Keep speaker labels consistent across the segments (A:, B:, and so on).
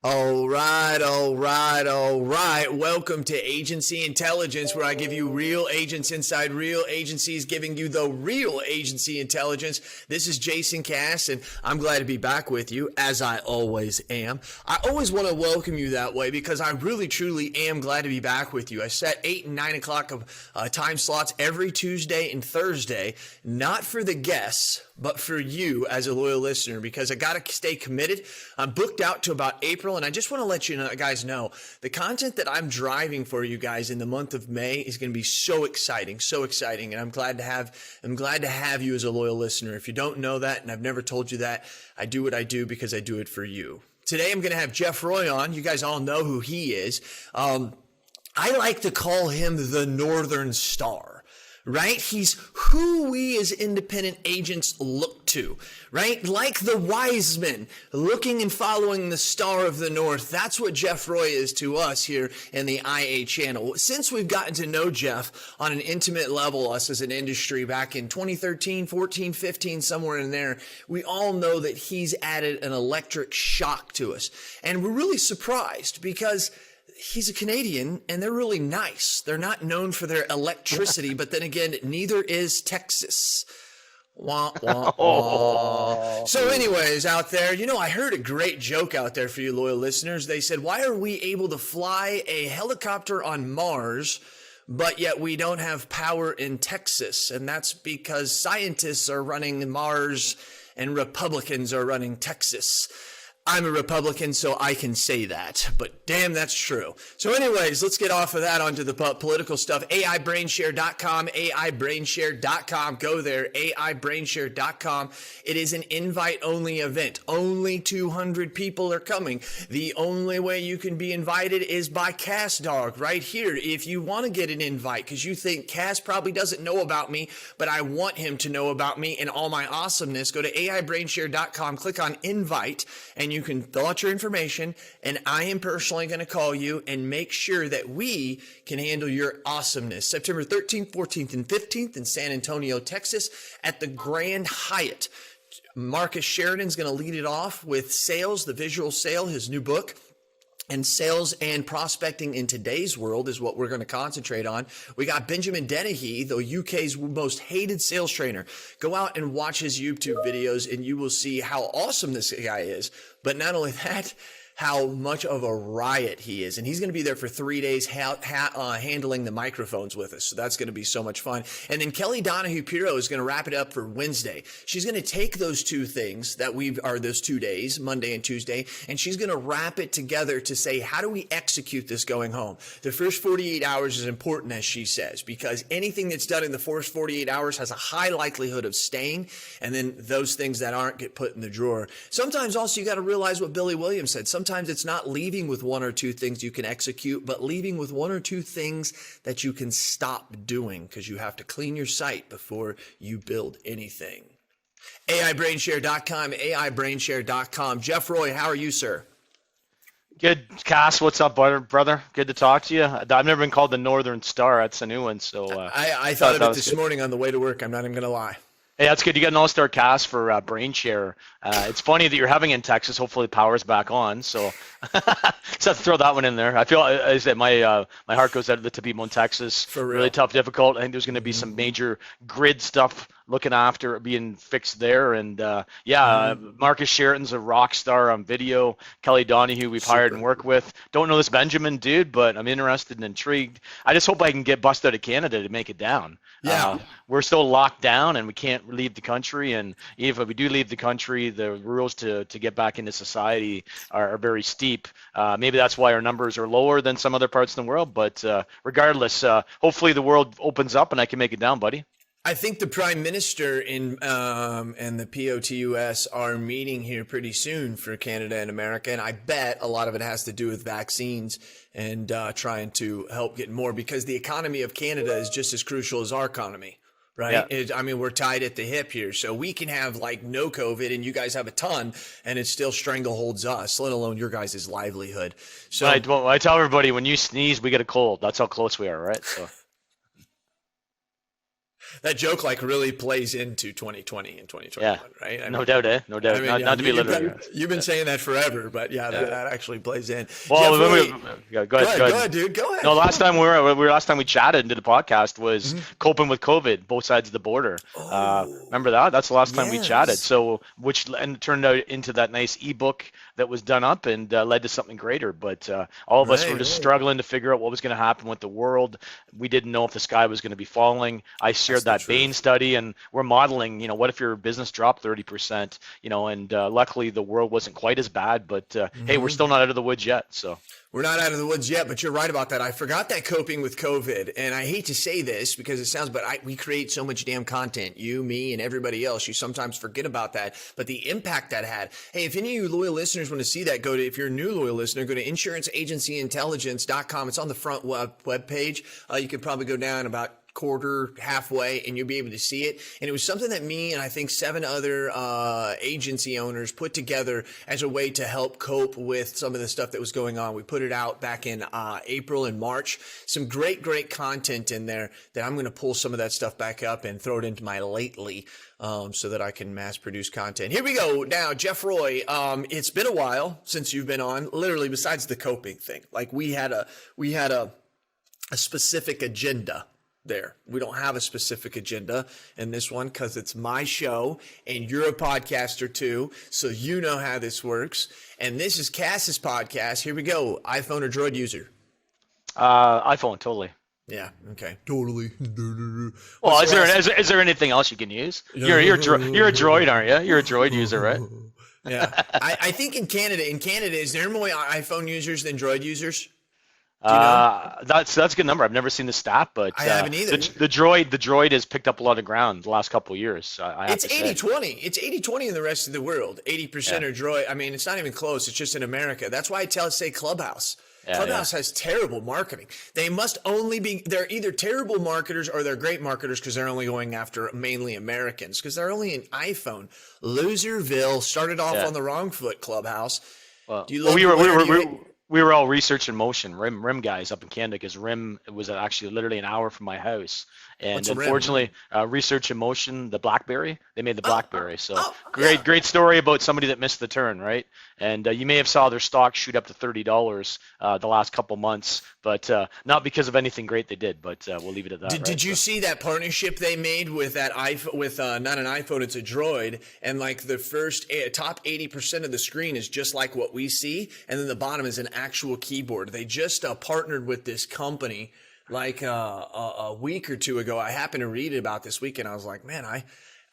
A: All right, all right, all right. Welcome to Agency Intelligence, where I give you real agents inside real agencies, giving you the real agency intelligence. This is Jason Cass, and I'm glad to be back with you, as I always am. I always want to welcome you that way because I really, truly am glad to be back with you. I set 8 and 9 o'clock of time slots every Tuesday and Thursday, not for the guests, but for you as a loyal listener, because I got to stay committed. I'm booked out to about April, and I just want to let you guys know the content that I'm driving for you guys in the month of May is going to be so exciting, and I'm glad to have you as a loyal listener. If you don't know that, and I've never told you that, I do what I do because I do it for you. Today, I'm going to have Jeff Roy on. You guys all know who he is. I like to call him the Northern Star. Right? He's who we as independent agents look to, right? Like the wise men looking and following the star of the North. That's what Jeff Roy is to us here in the IA channel. Since we've gotten to know Jeff on an intimate level, us as an industry back in 2013, 14, 15, somewhere in there, we all know that he's added an electric shock to us. And we're really surprised because he's a Canadian, and they're really nice. They're not known for their electricity, but then again, neither is Texas. Wah, wah, wah. So anyways, out there, I heard a great joke out there for you loyal listeners. They said, why are we able to fly a helicopter on Mars, but yet we don't have power in Texas? And that's because scientists are running Mars and Republicans are running Texas. I'm a Republican, so I can say that, but damn, that's true. So anyways, let's get off of that onto the political stuff. AIBrainshare.com, AIBrainshare.com. Go there, AIBrainshare.com. It is an invite-only event. Only 200 people are coming. The only way you can be invited is by Cass Dog right here. If you want to get an invite, because you think Cass probably doesn't know about me, but I want him to know about me and all my awesomeness, go to AIBrainshare.com, click on invite, and you can fill out your information, and I am personally going to call you and make sure that we can handle your awesomeness. September 13th, 14th, and 15th in San Antonio, Texas at the Grand Hyatt. Marcus Sheridan's going to lead it off with Sales, the Visual Sale, his new book. And sales and prospecting in today's world is what we're going to concentrate on. We got Benjamin Dennehy, the UK's most hated sales trainer. Go out and watch his YouTube videos and you will see how awesome this guy is. But not only that, how much of a riot he is. And he's going to be there for 3 days handling the microphones with us. So that's going to be so much fun. And then Kelly Donahue-Piro is going to wrap it up for Wednesday. She's going to take those two things that are those 2 days, Monday and Tuesday, and she's going to wrap it together to say, how do we execute this going home? The first 48 hours is important, as she says, because anything that's done in the first 48 hours has a high likelihood of staying. And then those things that aren't get put in the drawer. Sometimes also you got to realize what Billy Williams said. Sometimes it's not leaving with one or two things you can execute, but leaving with one or two things that you can stop doing because you have to clean your site before you build anything. AIBrainshare.com, AIBrainshare.com. Jeff Roy, how are you, sir?
B: Good. Cass, what's up, brother? Good to talk to you. I've never been called the Northern Star. That's a new one. So
A: I thought of it this morning on the way to work. I'm not even going to lie.
B: Hey, that's good. You got an all-star cast for BrainShare. It's funny that you're having in Texas. Hopefully, power's back on. So, just have to throw that one in there. I feel is that my heart goes out to the Tepimo, Texas.
A: For real.
B: Really tough, difficult. I think there's going to be some major grid stuff looking after being fixed there. And Marcus Sheridan's a rock star on video. Kelly Donahue we've hired and worked with. Don't know this Benjamin dude, but I'm interested and intrigued. I just hope I can get busted out of Canada to make it down.
A: Yeah.
B: We're still locked down and we can't leave the country. And even if we do leave the country, the rules to get back into society are very steep. Maybe that's why our numbers are lower than some other parts of the world. But regardless, hopefully the world opens up and I can make it down, buddy.
A: I think the Prime Minister and the POTUS are meeting here pretty soon for Canada and America, and I bet a lot of it has to do with vaccines and trying to help get more, because the economy of Canada is just as crucial as our economy, right?
B: Yeah.
A: We're tied at the hip here, so we can have like no COVID and you guys have a ton, and it still strangleholds us, let alone your guys' livelihood. So
B: I tell everybody, when you sneeze, we get a cold. That's how close we are, right? So.
A: That joke like really plays into 2020 and 2021,
B: Yeah,
A: right?
B: no doubt, eh? No doubt.
A: I mean,
B: Not to be
A: you've
B: literary.
A: you've been saying that forever, but yeah, that actually plays in.
B: Well,
A: Jeff Roy,
B: go
A: go
B: ahead,
A: ahead, dude. Go ahead.
B: No, last time we chatted and did a podcast was coping with COVID, both sides of the border.
A: Oh,
B: Remember that? That's the last time we chatted.
A: yes.
B: So, and it turned out into that nice ebook that was done up and led to something greater. But all of us were just
A: Right.
B: struggling to figure out what was going to happen with the world. We didn't know if the sky was going to be falling. I
A: That's
B: shared
A: the
B: that Bain
A: truth.
B: study, and we're modeling. What if your business dropped 30%? And luckily the world wasn't quite as bad. But hey, we're still not out of the woods yet. So.
A: We're not out of the woods yet, but you're right about that. I forgot that coping with COVID, and I hate to say this because it sounds, but we create so much damn content, you, me, and everybody else. You sometimes forget about that, but the impact that had. Hey, if any of you loyal listeners want to see that, if you're a new loyal listener, go to insuranceagencyintelligence.com. It's on the front web page. You could probably go down about halfway, and you'll be able to see it. And it was something that me and I think 7 other agency owners put together as a way to help cope with some of the stuff that was going on. We put it out back in April and March. Some great content in there that I'm going to pull some of that stuff back up and throw it into my lately so that I can mass produce content. Here we go. Now, Jeff Roy, it's been a while since you've been on, literally besides the coping thing. Like we had a specific agenda there. We don't have a specific agenda in this one because it's my show and you're a podcaster too, so you know how this works. And this is Cass's podcast. Here we go. iPhone or Droid user?
B: iPhone, totally.
A: Yeah. Okay. Totally.
B: Well, is there anything else you can use? You're a Droid, aren't you? You're a Droid user, right?
A: Yeah. I think in Canada, is there more iPhone users than Droid users? Do you know?
B: That's a good number. I've never seen the stat, but
A: I haven't either.
B: The Droid has picked up a lot of ground the last couple of years. I have
A: It's
B: to say.
A: 80-20. It's 80-20 in the rest of the world. 80% are Droid. I mean, it's not even close. It's just in America. That's why I say Clubhouse. Clubhouse has terrible marketing. They must only be, they're either terrible marketers or they're great marketers because they're only going after mainly Americans because they're only an iPhone. Loserville started off on the wrong foot, Clubhouse.
B: Well,
A: Do you love
B: we were all research in motion, RIM guys up in Canada, because RIM was actually literally an hour from my house. And
A: What's a RIM?
B: unfortunately, research in motion, the BlackBerry, they made the BlackBerry. So great story about somebody that missed the turn, right? And you may have saw their stock shoot up to $30 the last couple months, but not because of anything great they did. But we'll leave it at that.
A: Did you see that partnership they made with that iPhone, with not an iPhone, it's a Droid, and like the first top 80% of the screen is just like what we see, and then the bottom is an actual keyboard. They just partnered with this company like a week or two ago. I happened to read about this week, and I was like, man,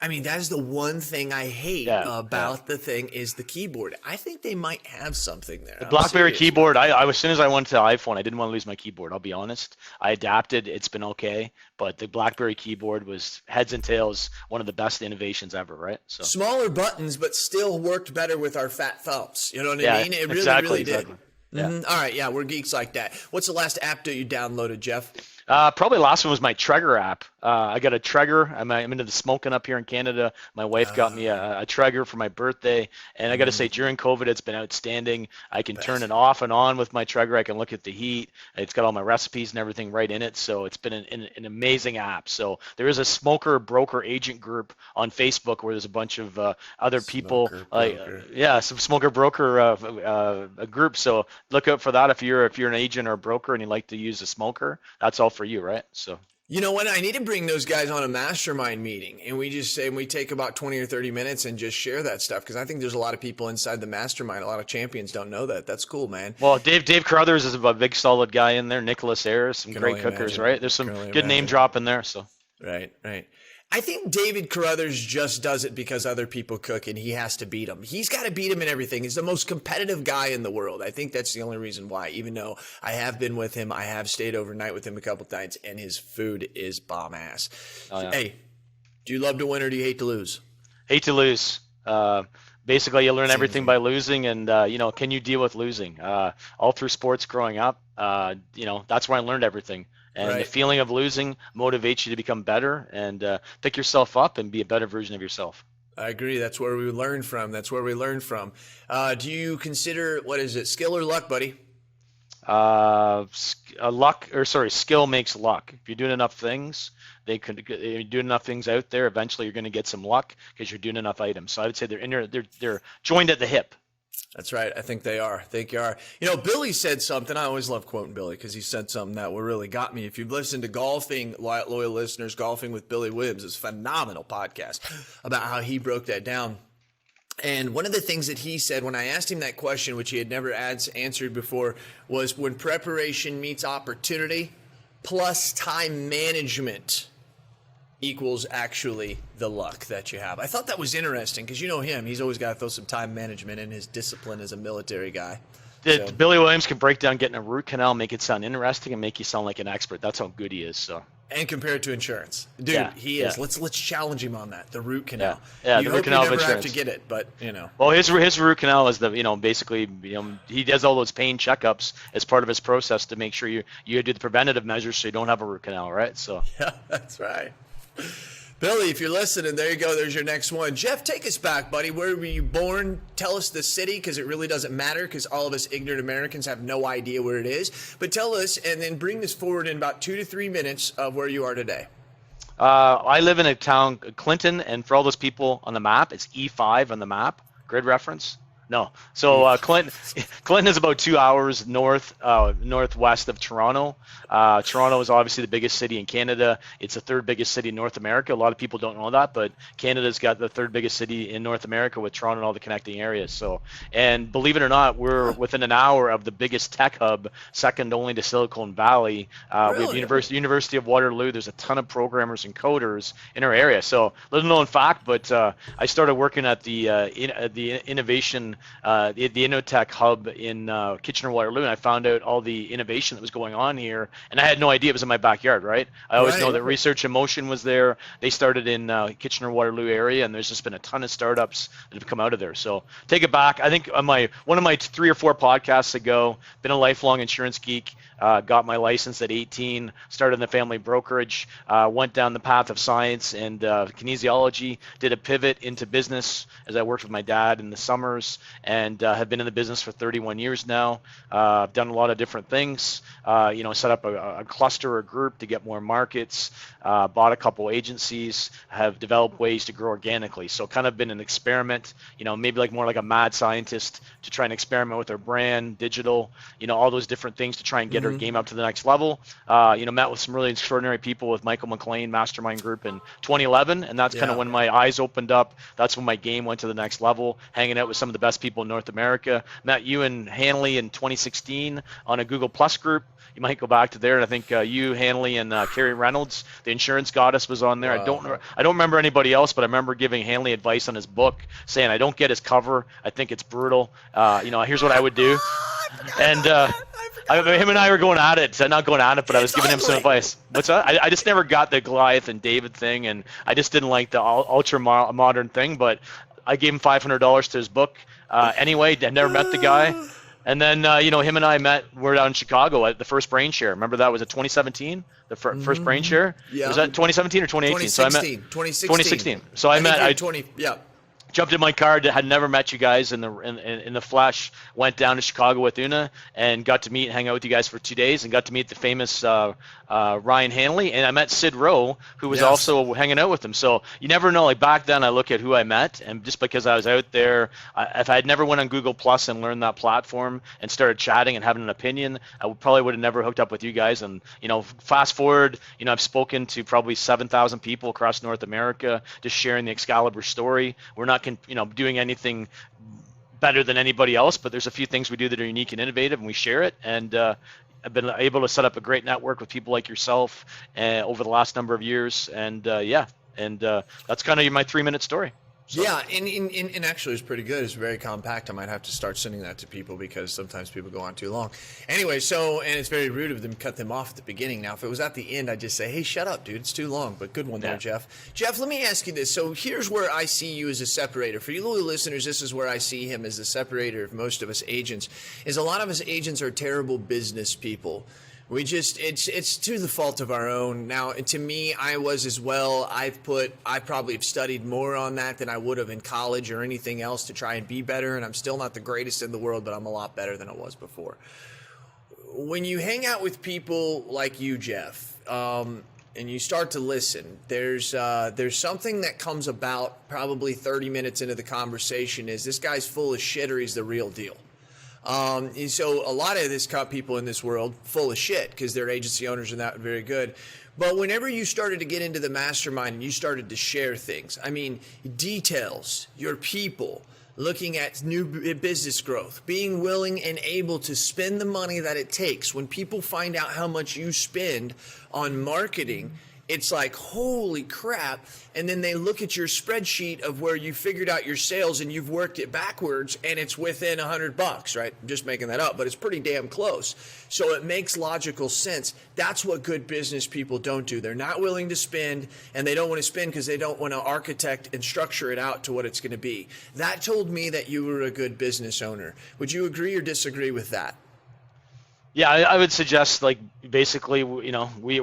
A: I mean, that is the one thing I hate about the thing is the keyboard. I think they might have something there.
B: The BlackBerry keyboard, as soon as I went to iPhone, I didn't want to lose my keyboard. I'll be honest. I adapted. It's been okay. But the BlackBerry keyboard was heads and tails one of the best innovations ever, right? So
A: smaller buttons, but still worked better with our fat thumbs. You know what I mean? It really did.
B: Yeah.
A: All right, yeah, we're geeks like that. What's the last app that you downloaded, Jeff?
B: Probably the last one was my Traeger app. I got a Traeger. I'm into the smoking up here in Canada. My wife got me a Traeger for my birthday, and I got to say, during COVID, it's been outstanding. I can turn it off and on with my Traeger. I can look at the heat. It's got all my recipes and everything right in it, so it's been an amazing app. So there is a smoker broker agent group on Facebook where there's a bunch of other people, some smoker broker a group. So look out for that if you're an agent or a broker and you like to use a smoker. That's all for you, right? So
A: you know what? I need to bring those guys on a mastermind meeting, and we take about 20 or 30 minutes and just share that stuff because I think there's a lot of people inside the mastermind. A lot of champions don't know that. That's cool, man.
B: Well, Dave Carruthers is a big solid guy in there. Nicholas Ayers, some great cookers, right? There's some good name drop in there. So
A: right. I think David Carruthers just does it because other people cook and he has to beat them. He's got to beat them in everything. He's the most competitive guy in the world. I think that's the only reason why, even though I have been with him, I have stayed overnight with him a couple times, and his food is bomb ass. Oh, yeah. Hey, do you love to win or do you hate to lose?
B: Hate to lose. Basically, you learn everything by losing, and can you deal with losing? All through sports growing up, that's where I learned everything. And the feeling of losing motivates you to become better and pick yourself up and be a better version of yourself.
A: I agree. That's where we learn from. Do you consider, what is it, skill or luck, buddy?
B: Skill makes luck. If you're doing enough things, you're doing enough things out there. Eventually, you're going to get some luck because you're doing enough items. So I would say they're joined at the hip.
A: That's right. I think they are. I think you are. You know, Billy said something. I always love quoting Billy because he said something that really got me. If you've listened to Golfing, loyal listeners, Golfing with Billy Wibbs is a phenomenal podcast about how he broke that down. And one of the things that he said when I asked him that question, which he had never answered before, was when preparation meets opportunity plus time management equals actually the luck that you have. I thought that was interesting because you know him. He's always got to throw some time management in his discipline as a military guy.
B: Billy Williams can break down getting a root canal, make it sound interesting, and make you sound like an expert. That's how good he is. So.
A: And compared to insurance, dude, yeah, he is. Yeah. Let's challenge him on that. The root canal.
B: Yeah,
A: the
B: root canal of insurance.
A: Have to get it, but you know.
B: Well, his root canal is basically he does all those pain checkups as part of his process to make sure you do the preventative measures so you don't have a root canal, right? So.
A: Yeah, that's right. Billy, if you're listening, there you go. There's your next one. Jeff, take us back, buddy. Where were you born? Tell us the city because it really doesn't matter because all of us ignorant Americans have no idea where it is. But tell us and then bring this forward in about 2 to 3 minutes of where you are today.
B: I live in a town, Clinton, and for all those people on the map, it's E5 on the map, grid reference. No. So Clinton is about 2 hours northwest of Toronto. Toronto is obviously the biggest city in Canada. It's the third biggest city in North America. A lot of people don't know that, but Canada's got the third biggest city in North America with Toronto and all the connecting areas. So, and believe it or not, we're within an hour of the biggest tech hub, second only to Silicon Valley.
A: Really?
B: We have University of Waterloo. There's a ton of programmers and coders in our area. So, little known fact, but I started working at the innovation. The Innotech hub in Kitchener-Waterloo, and I found out all the innovation that was going on here, and I had no idea it was in my backyard, right? I always know that Research in Motion was there. They started in Kitchener-Waterloo area, and there's just been a ton of startups that have come out of there. So take it back. I think on one of my 3 or 4 podcasts ago, been a lifelong insurance geek, got my license at 18, started in the family brokerage, went down the path of science and kinesiology, did a pivot into business as I worked with my dad in the summers, and have been in the business for 31 years now. I've done a lot of different things, set up a cluster or group to get more markets, bought a couple agencies, have developed ways to grow organically. So kind of been an experiment, maybe more like a mad scientist to try and experiment with our brand, digital, all those different things to try and get our game up to the next level. Met with some really extraordinary people with Michael McLean Mastermind Group in 2011, and that's kind of when my eyes opened up. That's when my game went to the next level, hanging out with some of the best people in North America. Met you and Hanley in 2016 on a Google Plus group. You might go back to there, and I think you, Hanley, and Carrie Reynolds, the insurance goddess, was on there. Wow. I don't remember anybody else, but I remember giving Hanley advice on his book, saying I don't get his cover. I think it's brutal. Here's what I would do. And him and I were going at it. Not going at it, but I was giving him some advice. What's that? I just never got the Goliath and David thing, and I just didn't like the ultra modern thing. But I gave him $500 to his book anyway. I never met the guy. And then, him and I met. We're down in Chicago at the first Brain Share. Remember that was it 2017? The first Brain Share? Yeah. Was that 2017 or 2018? 2016. So I met. Jumped in my car. Had never met you guys in the flesh. Went down to Chicago with Una and got to meet and hang out with you guys for 2 days and got to meet the famous Ryan Hanley, and I met Sid Rowe, who was also hanging out with him. So you never know. Back then, I look at who I met, and just because I was out there, if I had never went on Google Plus and learned that platform and started chatting and having an opinion, I probably would have never hooked up with you guys. And fast forward, I've spoken to probably 7,000 people across North America, just sharing the Excalibur story. We're not doing anything better than anybody else, but there's a few things we do that are unique and innovative, and we share it. And I've been able to set up a great network with people like yourself over the last number of years. And that's kind of my 3-minute story. So. Yeah,
A: and actually it's pretty good. It's very compact. I might have to start sending that to people because sometimes people go on too long. Anyway, and it's very rude of them to cut them off at the beginning. Now, if it was at the end, I'd just say, hey, shut up, dude. It's too long. But good one there, Jeff. Jeff, let me ask you this. So here's where I see you as a separator. For you little listeners, this is where I see him as a separator of most of us agents, is a lot of us agents are terrible business people. It's to the fault of our own. Now, to me, I was as well. I probably have studied more on that than I would have in college or anything else to try and be better. And I'm still not the greatest in the world, but I'm a lot better than I was before. when you hang out with people like you, Jeff, and you start to listen, there's something that comes about probably 30 minutes into the conversation. Is this guy's full of shit or he's the real deal? And so a lot of this people in this world full of shit because their agency owners are not very good. But whenever you started to get into the mastermind and you started to share things, I mean, details, your people, looking at new business growth, being willing and able to spend the money that it takes. When people find out how much you spend on marketing, it's like, holy crap. And then they look at your spreadsheet of where you figured out your sales and you've worked it backwards and it's within $100, right? I'm just making that up, but it's pretty damn close. So it makes logical sense. That's what good business people don't do. They're not willing to spend, and they don't want to spend because they don't want to architect and structure it out to what it's going to be. That told me that you were a good business owner. Would you agree or disagree with that?
B: Yeah, I would suggest, like, basically, you know, we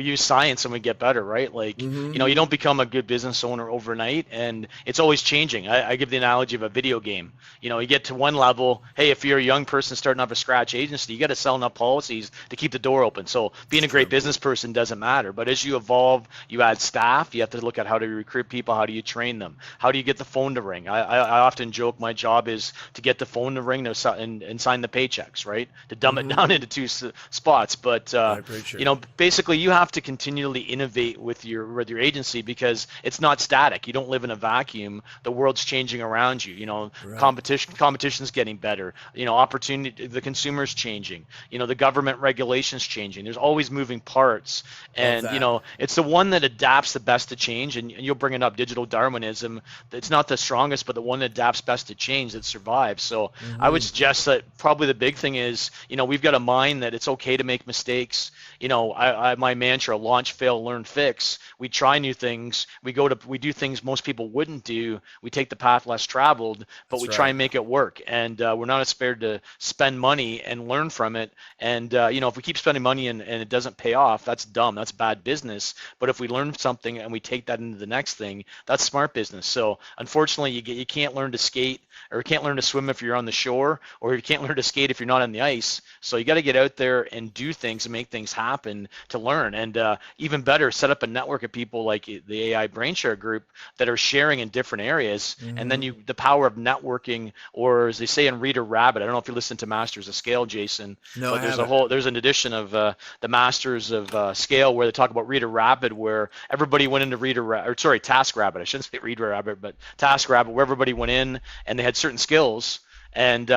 B: use science and we get better, right? Like, you know, you don't become a good business owner overnight, and it's always changing. I give the analogy of a video game. You know, you get to one level. Hey, if you're a young person starting off a scratch agency, you got to sell enough policies to keep the door open. So being a great business person doesn't matter. But as you evolve, you add staff. You have to look at how to recruit people. How do you train them? How do you get the phone to ring? I often joke my job is to get the phone to ring and sign the paychecks, right? To dumb it down into two spots. But you know, basically you have to continually innovate with your agency because it's not static. You don't live in a vacuum. The world's changing around you. You know, competition's getting better. You know, opportunity, the consumer's changing. You know, the government regulations changing. There's always moving parts, and you know, it's the one that adapts the best to change. And you'll bring it up, digital Darwinism. It's not the strongest, but the one that adapts best to change that survives. So I would suggest that probably the big thing is, you know, we've got a mind that it's okay to make mistakes. You know, my mantra: launch, fail, learn, fix. We try new things. We do things most people wouldn't do. We take the path less traveled, but we try and make it work. And we're not scared to spend money and learn from it. And you know, if we keep spending money and it doesn't pay off, that's dumb. That's bad business. But if we learn something and we take that into the next thing, that's smart business. So unfortunately, you can't learn to skate, or you can't learn to swim if you're on the shore, or you can't learn to skate if you're not on the ice. So you got to get out there and do things and make things happen to learn. And even better, set up a network of people like the AI Brainshare group that are sharing in different areas. And then the power of networking, or as they say in Reader Rabbit, I don't know if you listen to Masters of Scale, Jason,
A: no,
B: but there's an edition of the Masters of Scale where they talk about Reader Rabbit, where everybody went into Task Rabbit. I shouldn't say Reader Rabbit, but Task Rabbit, where everybody went in and they had certain skills. And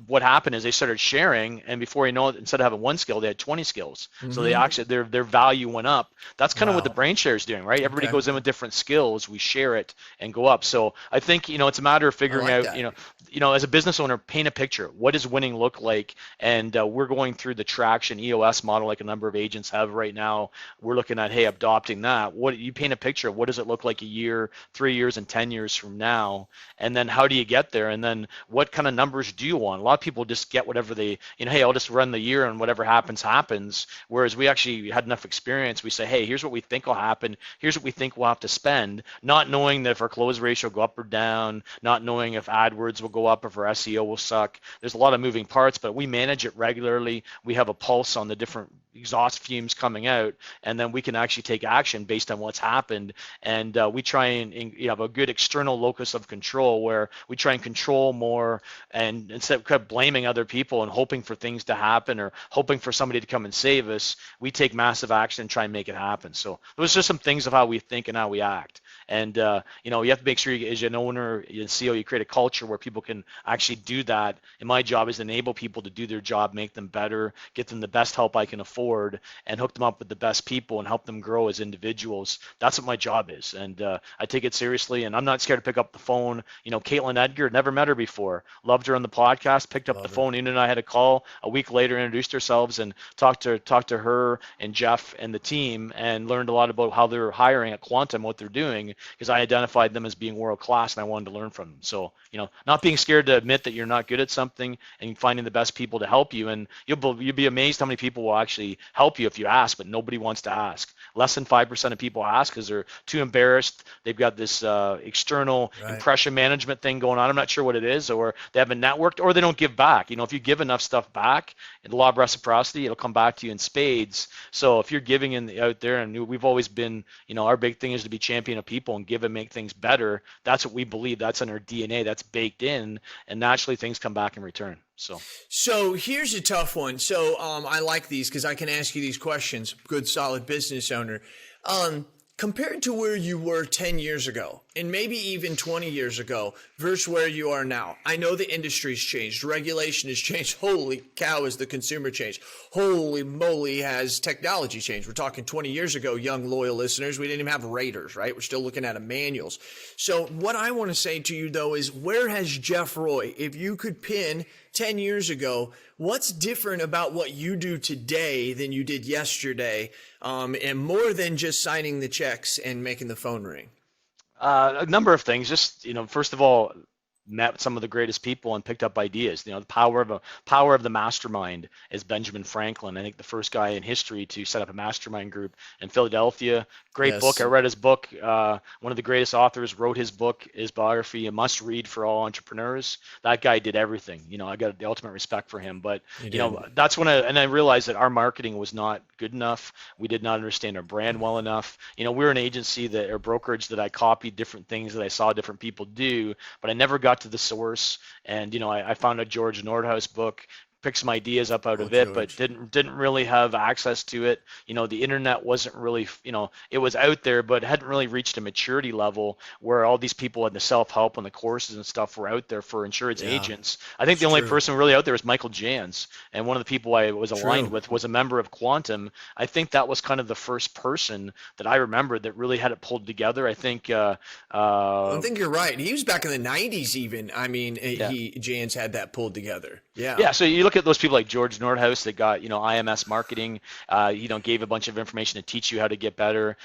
B: what happened is they started sharing, and before you know it, instead of having one skill, they had 20 skills. So they actually their value went up. That's kind of what the brain share is doing, right? Everybody goes in with different skills. We share it and go up. So I think, you know, it's a matter of figuring out, that. You know, as a business owner, paint a picture. What does winning look like? And we're going through the traction EOS model, like a number of agents have right now. We're looking at, hey, adopting that. What you paint a picture of what does it look like a year, 3 years, and 10 years from now? And then how do you get there? And then what kind of numbers do you want? A lot of people just get whatever they, you know, hey, I'll just run the year and whatever happens, happens. Whereas we actually had enough experience. We say, hey, here's what we think will happen. Here's what we think we'll have to spend, not knowing that if our close ratio will go up or down, not knowing if AdWords will go up, if our SEO will suck. There's a lot of moving parts, but we manage it regularly. We have a pulse on the different exhaust fumes coming out, and then we can actually take action based on what's happened. And we try and have a good external locus of control where we try and control more, and instead of blaming other people and hoping for things to happen or hoping for somebody to come and save us, we take massive action and try and make it happen. So those are just some things of how we think and how we act. And you know, you have to make sure as an owner, as CEO, you create a culture where people can actually do that. And my job is to enable people to do their job, make them better, get them the best help I can afford, and hook them up with the best people and help them grow as individuals. That's what my job is. And I take it seriously, and I'm not scared to pick up the phone. You know, Caitlin Edgar, never met her before. Loved her on the podcast, picked up the phone. Ian and I had a call a week later, introduced ourselves, and talked to her and Jeff and the team, and learned a lot about how they're hiring at Quantum, what they're doing. because I identified them as being world class and I wanted to learn from them. So, not being scared to admit that you're not good at something and finding the best people to help you. And you'll be amazed how many people will actually help you if you ask, but nobody wants to ask. Less than 5% of people ask because they're too embarrassed. They've got this external
A: Right.
B: impression management thing going on. I'm not sure what it is, or they haven't networked, or they don't give back. If you give enough stuff back, in the law of reciprocity, it'll come back to you in spades. So if you're giving out there, and we've always been, our big thing is to be champion of people and give and make things better. That's what we believe. That's in our DNA. That's baked in, and naturally things come back in return.
A: So here's a tough one. So I like these because I can ask you these questions. Good, solid business owner. Compared to where you were 10 years ago and maybe even 20 years ago versus where you are now, I know the industry's changed. Regulation has changed. Holy cow, has the consumer changed. Holy moly, has technology changed. We're talking 20 years ago, young, loyal listeners. We didn't even have radars, right? We're still looking at manuals. So what I want to say to you, though, is where has Jeff Roy, if you could pin 10 years ago, what's different about what you do today than you did yesterday, and more than just signing the checks and making the phone ring?
B: A number of things. Just, first of all, met some of the greatest people and picked up ideas. The power of the mastermind is Benjamin Franklin. I think the first guy in history to set up a mastermind group in Philadelphia. Great
A: Yes.
B: book. I read his book. One of the greatest authors wrote his book, his biography, a must read for all entrepreneurs. That guy did everything. I got the ultimate respect for him. But that's when I realized that our marketing was not good enough. We did not understand our brand well enough. We're an agency or brokerage that I copied different things that I saw different people do, but I never got to the source. And I found a George Nordhaus book, picked some ideas up out of it, but didn't really have access to it. The internet wasn't really, it was out there, but hadn't really reached a maturity level where all these people in the self-help and the courses and stuff were out there for insurance agents. I think the only person really out there was Michael Jans, and one of the people I was aligned with was a member of Quantum. I think that was kind of the first person that I remember that really had it pulled together. I think I
A: think you're right. He was back in the 90s even. I mean, Jans had that pulled together.
B: Yeah, so you look at those people like George Nordhaus that got, IMS marketing, gave a bunch of information to teach you how to get better,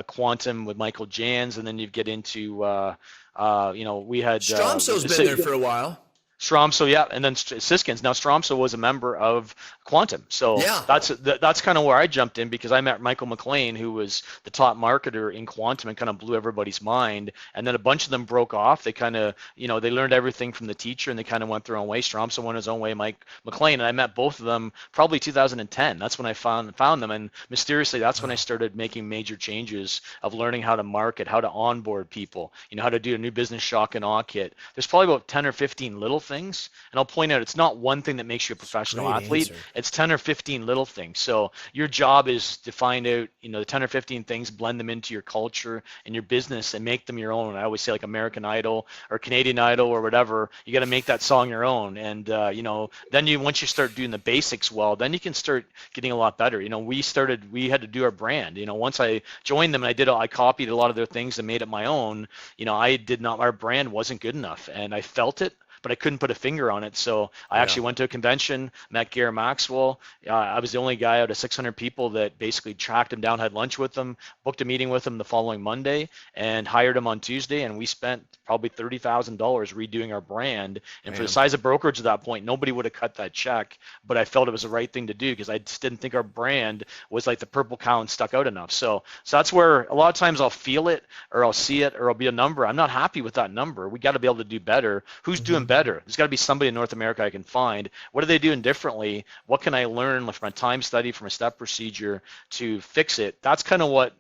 B: Quantum with Michael Jans, and then you get into, we had...
A: Stromso's been there for a while.
B: Stromso, yeah, and then Siskins. Now Stromso was a member of Quantum, so that's kind of where I jumped in, because I met Michael McLean, who was the top marketer in Quantum and kind of blew everybody's mind. And then a bunch of them broke off. They kind of, they learned everything from the teacher and they kind of went their own way. Stromso went his own way, Mike McLean, and I met both of them probably 2010. That's when I found them, and mysteriously that's when I started making major changes of learning how to market, how to onboard people, how to do a new business shock and awe kit. There's probably about 10 or 15 little things, and I'll point out it's not one thing that makes you a professional athlete. It's 10 or 15 little things. So your job is to find out, the 10 or 15 things, blend them into your culture and your business and make them your own. I always say, like American Idol or Canadian Idol or whatever, you got to make that song your own. And then once you start doing the basics well, then you can start getting a lot better. We had to do our brand. Once I joined them and I copied a lot of their things and made it my own. Our brand wasn't good enough, and I felt it, but I couldn't put a finger on it. So I actually went to a convention, met Gary Maxwell. I was the only guy out of 600 people that basically tracked him down, had lunch with him, booked a meeting with him the following Monday, and hired him on Tuesday. And we spent probably $30,000 redoing our brand. And for the size of brokerage at that point, nobody would have cut that check. But I felt it was the right thing to do because I just didn't think our brand was like the purple cow and stuck out enough. So that's where a lot of times I'll feel it or I'll see it or I'll be a number. I'm not happy with that number. We got to be able to do better. Who's doing better? There's got to be somebody in North America I can find. What are they doing differently? What can I learn from a time study, from a step procedure to fix it? That's kind of what,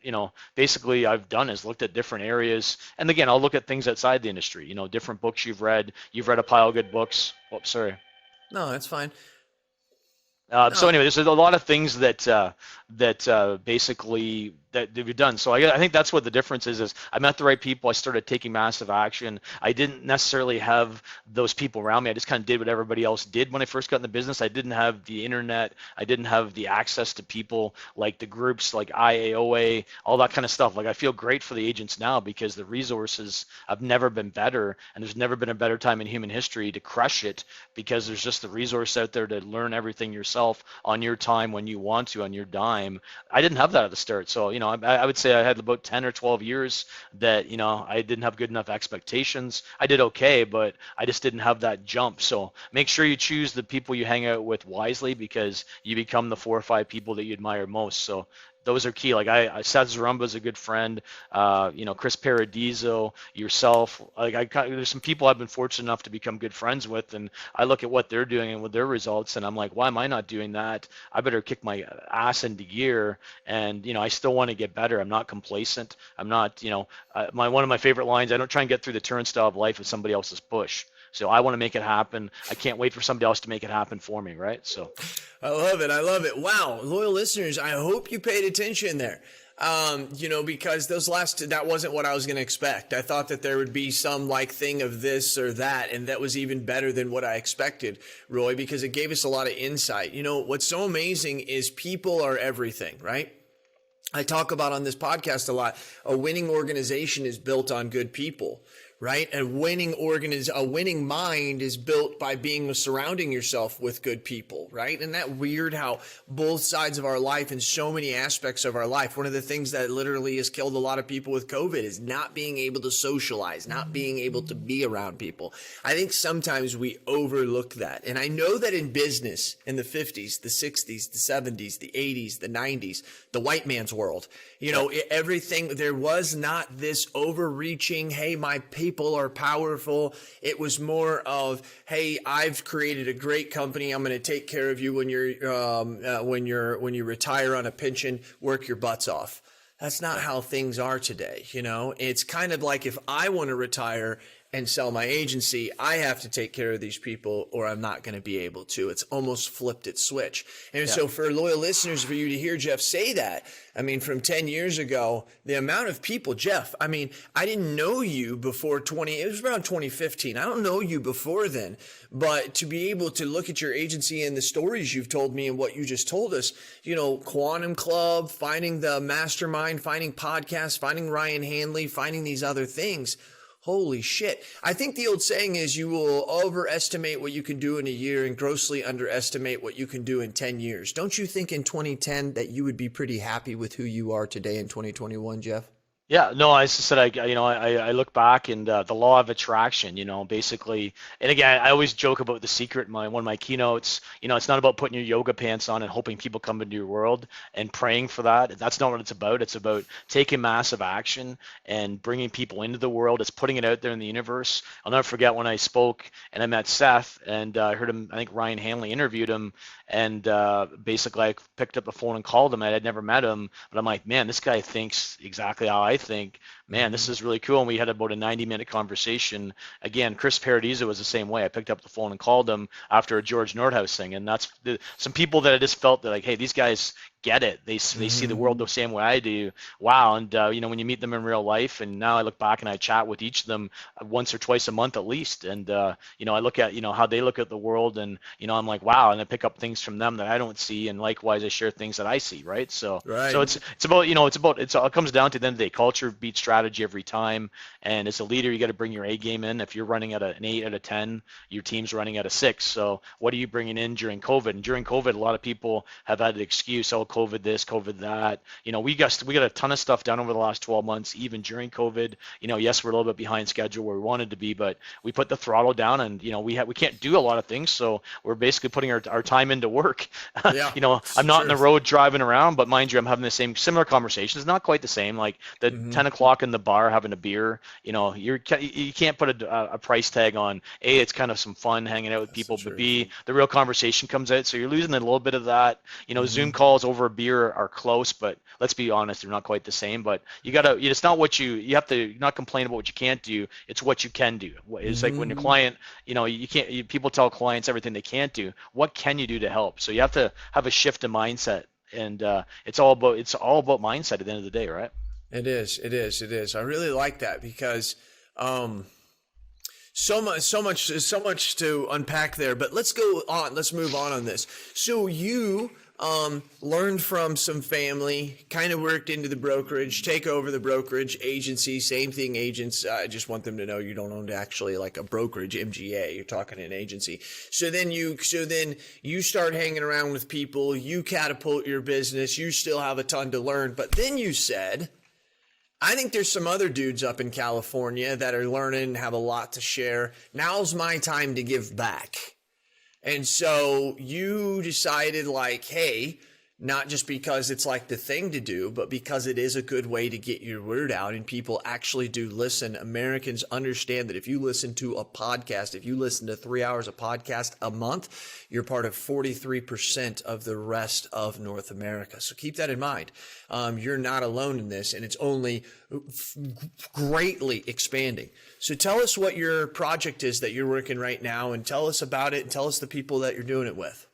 B: basically I've done, is looked at different areas. And again, I'll look at things outside the industry, different books you've read. You've read a pile of good books. Oh, sorry.
A: No, that's fine.
B: So anyway, there's a lot of things that basically that we've done. So I think that's what the difference is I met the right people. I started taking massive action. I didn't necessarily have those people around me. I just kind of did what everybody else did when I first got in the business. I didn't have the internet. I didn't have the access to people like the groups like IAOA, all that kind of stuff. Like, I feel great for the agents now because the resources have never been better, and there's never been a better time in human history to crush it, because there's just the resource out there to learn everything yourself on your time when you want to, on your dime. I didn't have that at the start. So, I would say I had about 10 or 12 years that, I didn't have good enough expectations. I did okay, but I just didn't have that jump. So make sure you choose the people you hang out with wisely, because you become the 4 or 5 people that you admire most. So those are key. Like Seth Zarumba is a good friend. Chris Paradiso, yourself. There's some people I've been fortunate enough to become good friends with, and I look at what they're doing and with their results, and I'm like, why am I not doing that? I better kick my ass into gear. And I still want to get better. I'm not complacent. I'm not. One of my favorite lines. I don't try and get through the turnstile of life with somebody else's push. So I want to make it happen. I can't wait for somebody else to make it happen for me, right? So
A: I love it. I love it. Wow. Loyal listeners, I hope you paid attention there. Because that wasn't what I was going to expect. I thought that there would be some like thing of this or that, and that was even better than what I expected, Roy, because it gave us a lot of insight. What's so amazing is people are everything, right? I talk about on this podcast a lot. A winning organization is built on good people, right? A winning mind is built by surrounding yourself with good people, right? Isn't that weird how both sides of our life and so many aspects of our life, one of the things that literally has killed a lot of people with COVID is not being able to socialize, not being able to be around people. I think sometimes we overlook that. And I know that in business in the 50s, the 60s, the 70s, the 80s, the 90s, the white man's world, everything, there was not this overreaching, hey, my people are powerful. It was more of, hey, I've created a great company. I'm going to take care of you when you retire on a pension, work your butts off. That's not how things are today. It's kind of like, if I want to retire and sell my agency, I have to take care of these people or I'm not going to be able to. It's almost flipped its switch. And so for loyal listeners, for you to hear Jeff say that, from 10 years ago, the amount of people, Jeff, I didn't know you before it was around 2015. I don't know you before then, but to be able to look at your agency and the stories you've told me and what you just told us, Quantum Club, finding the mastermind, finding podcasts, finding Ryan Hanley, finding these other things. Holy shit. I think the old saying is you will overestimate what you can do in a year and grossly underestimate what you can do in 10 years. Don't you think in 2010 that you would be pretty happy with who you are today in 2021, Jeff?
B: Yeah, no, I just said I look back, and the law of attraction, basically. And again, I always joke about the secret in one of my keynotes. It's not about putting your yoga pants on and hoping people come into your world and praying for that. That's not what it's about. It's about taking massive action and bringing people into the world. It's putting it out there in the universe. I'll never forget when I spoke and I met Seth, and I heard him. I think Ryan Hanley interviewed him, and basically I picked up the phone and called him. I'd never met him, but I'm like, man, this guy thinks exactly how I think. Man, this is really cool. And we had about a 90-minute conversation. Again, Chris Paradiso was the same way. I picked up the phone and called him after a George Nordhaus thing. And that's some people that I just felt that, like, hey, these guys get it. They see the world the same way I do. Wow. And, when you meet them in real life, and now I look back and I chat with each of them once or twice a month at least. And, I look at, how they look at the world, and, I'm like, wow. And I pick up things from them that I don't see. And likewise, I share things that I see. Right. So it's about, it comes down to the end of the day. Culture beats strategy every time. And as a leader, you got to bring your A game in. If you're running at an 8 out of 10, your team's running at a 6. So what are you bringing in during COVID? And during COVID, a lot of people have had an excuse, oh, COVID this, COVID that. We got a ton of stuff done over the last 12 months, even during COVID. Yes, we're a little bit behind schedule where we wanted to be, but we put the throttle down, and we can't do a lot of things, so we're basically putting our time into work.
A: Yeah,
B: I'm not on the road driving around, but mind you, I'm having the similar conversations. Not quite the same, like the 10 o'clock in the bar having a beer. You can't put a price tag on A, it's kind of some fun hanging out with people, but B, the real conversation comes out, so you're losing a little bit of that. Zoom calls over a beer are close, but let's be honest, they're not quite the same. But it's not what you have to not complain about what you can't do. It's what you can do. It's like when your client, people tell clients everything they can't do. What can you do to help? So you have to have a shift in mindset, and it's all about mindset at the end of the day, right?
A: It is. I really like that because so much to unpack there. But let's go on. Let's move on this. So you Learned from some family, kind of worked into the brokerage, take over the brokerage agency, same thing agents. I just want them to know you don't own actually like a brokerage MGA. You're talking an agency. So then you start hanging around with people, you catapult your business, you still have a ton to learn. But then you said, I think there's some other dudes up in California that are learning, have a lot to share. Now's my time to give back. And so you decided like, hey, not just because it's like the thing to do, but because it is a good way to get your word out and people actually do listen. Americans understand that if you listen to a podcast, if you listen to 3 hours of podcast a month, you're part of 43% of the rest of North America. So keep that in mind. You're not alone in this, and it's only greatly expanding. So tell us what your project is that you're working right now, and tell us about it, and tell us the people that you're doing it with.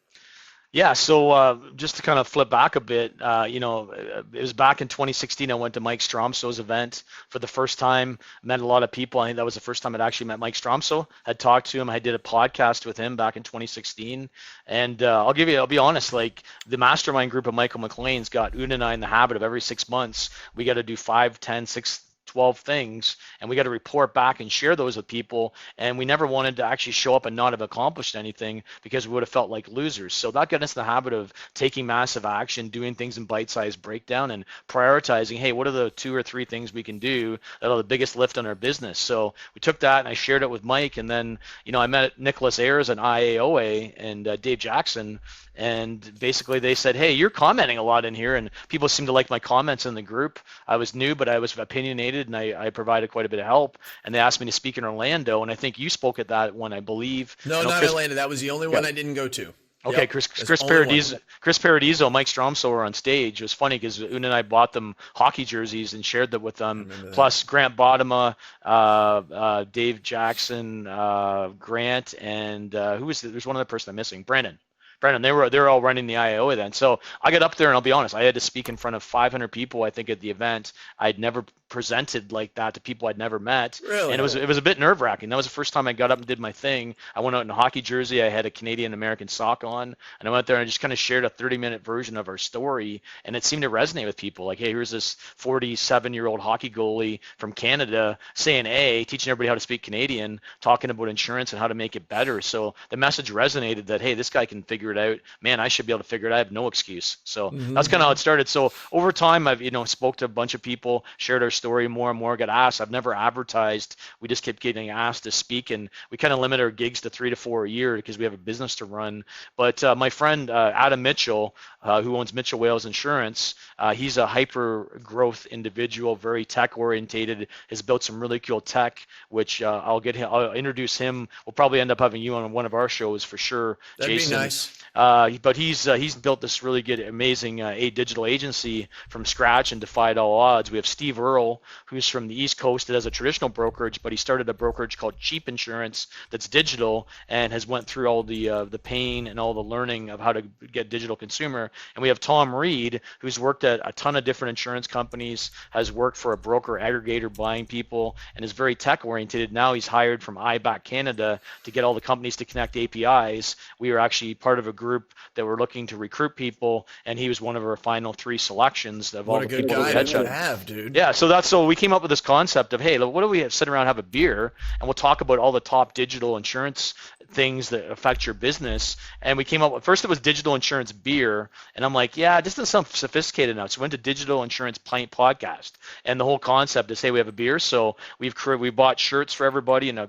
B: Yeah, so just to kind of flip back a bit, it was back in 2016. I went to Mike Stromso's event for the first time, met a lot of people. I think that was the first time I'd actually met Mike Stromso. Had talked to him. I did a podcast with him back in 2016. And I'll be honest, like the mastermind group of Michael McLean's got Una and I in the habit of every 6 months, we got to do 5, 10, 6, 12 things, and we got to report back and share those with people. And we never wanted to actually show up and not have accomplished anything because we would have felt like losers. So that got us in the habit of taking massive action, doing things in bite-sized breakdown, and prioritizing, hey, what are the 2 or 3 things we can do that'll have the biggest lift on our business? So we took that and I shared it with Mike, and then I met Nicholas Ayers and IAOA and Dave Jackson. And basically they said, hey, you're commenting a lot in here, and people seem to like my comments in the group. I was new, but I was opinionated, and I provided quite a bit of help. And they asked me to speak in Orlando, and I think you spoke at that one, I believe.
A: No, not Orlando. That was the only one I didn't go to.
B: Okay,
A: yep.
B: Chris Paradiso, Mike Stromso were on stage. It was funny because Una and I bought them hockey jerseys and shared them with them. Plus Grant Bodema, Dave Jackson, Grant, and there's one other person I'm missing, Brennan, they were all running the IAO event. So I got up there, and I'll be honest, I had to speak in front of 500 people, I think, at the event. I'd never presented like that to people I'd never met.
A: Really?
B: And it was a bit nerve-wracking. That was the first time I got up and did my thing. I went out in a hockey jersey. I had a Canadian-American sock on, and I went there and I just kind of shared a 30-minute version of our story, and it seemed to resonate with people. Like, hey, here's this 47-year-old hockey goalie from Canada saying, teaching everybody how to speak Canadian, talking about insurance and how to make it better. So the message resonated that, hey, this guy can figure it out. Man, I should be able to figure it out. I have no excuse. So that's kind of how it started. So over time, I've spoke to a bunch of people, shared our story more and more, got asked. I've never advertised. We just kept getting asked to speak, and we kind of limit our gigs to 3 to 4 a year because we have a business to run. But my friend Adam Mitchell, who owns Mitchell Wales Insurance, he's a hyper growth individual, very tech orientated, has built some really cool tech, which I'll introduce him. We'll probably end up having you on one of our shows for sure,
A: That'd
B: Jason.
A: Be nice.
B: But he's built this really good, amazing digital agency from scratch and defied all odds. We have Steve Earle, who's from the East Coast that has a traditional brokerage, but he started a brokerage called Cheap Insurance that's digital and has went through all the pain and all the learning of how to get digital consumer. And we have Tom Reed, who's worked at a ton of different insurance companies, has worked for a broker aggregator buying people, and is very tech oriented. Now he's hired from iBack Canada to get all the companies to connect APIs. We are actually part of a group that were looking to recruit people, and he was one of our final 3 selections of all the people that we had.
A: What a good guy to have, dude.
B: Yeah, so we came up with this concept of, hey, what do we sit around, have a beer, and we'll talk about all the top digital insurance things that affect your business. And we came up with, first it was digital insurance beer, and I'm like, yeah, this doesn't sound sophisticated enough. So we went to Digital Insurance Pint Podcast, and the whole concept is, hey, we have a beer, so we bought shirts for everybody in a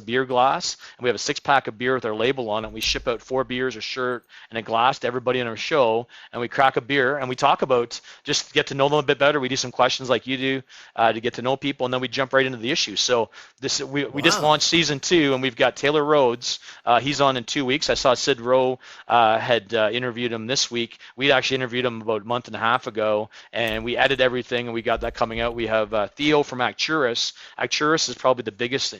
B: beer glass, and we have a 6-pack of beer with our label on it. We ship out 4 beers, a shirt, and a glass to everybody on our show, and we crack a beer, and we talk about, just get to know them a bit better. We do some questions like you do to get to know people, and then we jump right into the issue. So we just launched season 2, and we've got Taylor Rhodes. He's on in 2 weeks. I saw Sid Rowe had interviewed him this week. We actually interviewed him about a month and a half ago, and we edited everything, and we got that coming out. We have Theo from Acturus. Acturus is probably the biggest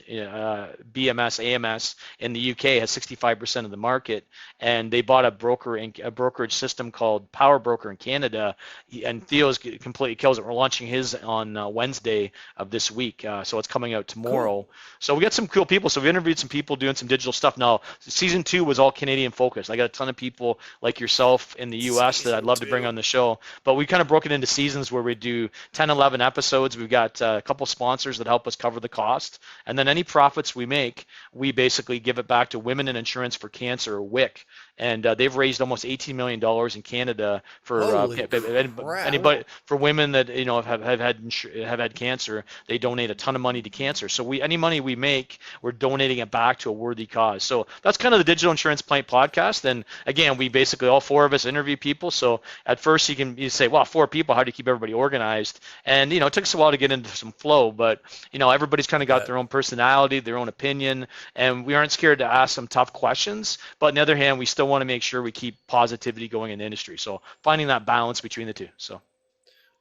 B: BMS, AMS in the UK, has 65% of the market, and they bought a brokerage system called Power Broker in Canada, and Theo's completely kills it. We're launching his on on Wednesday of this week. So it's coming out tomorrow. So we got some cool people. So we interviewed some people doing some digital stuff. Now, season 2 was all Canadian focused. I got a ton of people like yourself in the U.S. that I'd love to bring on the show. But we kind of broke it into seasons where we do 10, 11 episodes. We've got a couple sponsors that help us cover the cost. And then any profits we make, we basically give it back to Women in Insurance for Cancer, or WIC. And they've raised almost $18 million in Canada for anybody, for women that have had cancer. They donate a ton of money to cancer. So any money we make, we're donating it back to a worthy cause. So that's kind of the Digital Insurance Pint podcast. And again, we basically, all 4 of us interview people. So at first you say, well, 4 people, how do you keep everybody organized? And it took us a while to get into some flow, but everybody's kind of got their own personality, their own opinion, and we aren't scared to ask some tough questions. But on the other hand, we still want to make sure we keep positivity going in the industry. So finding that balance between the two. So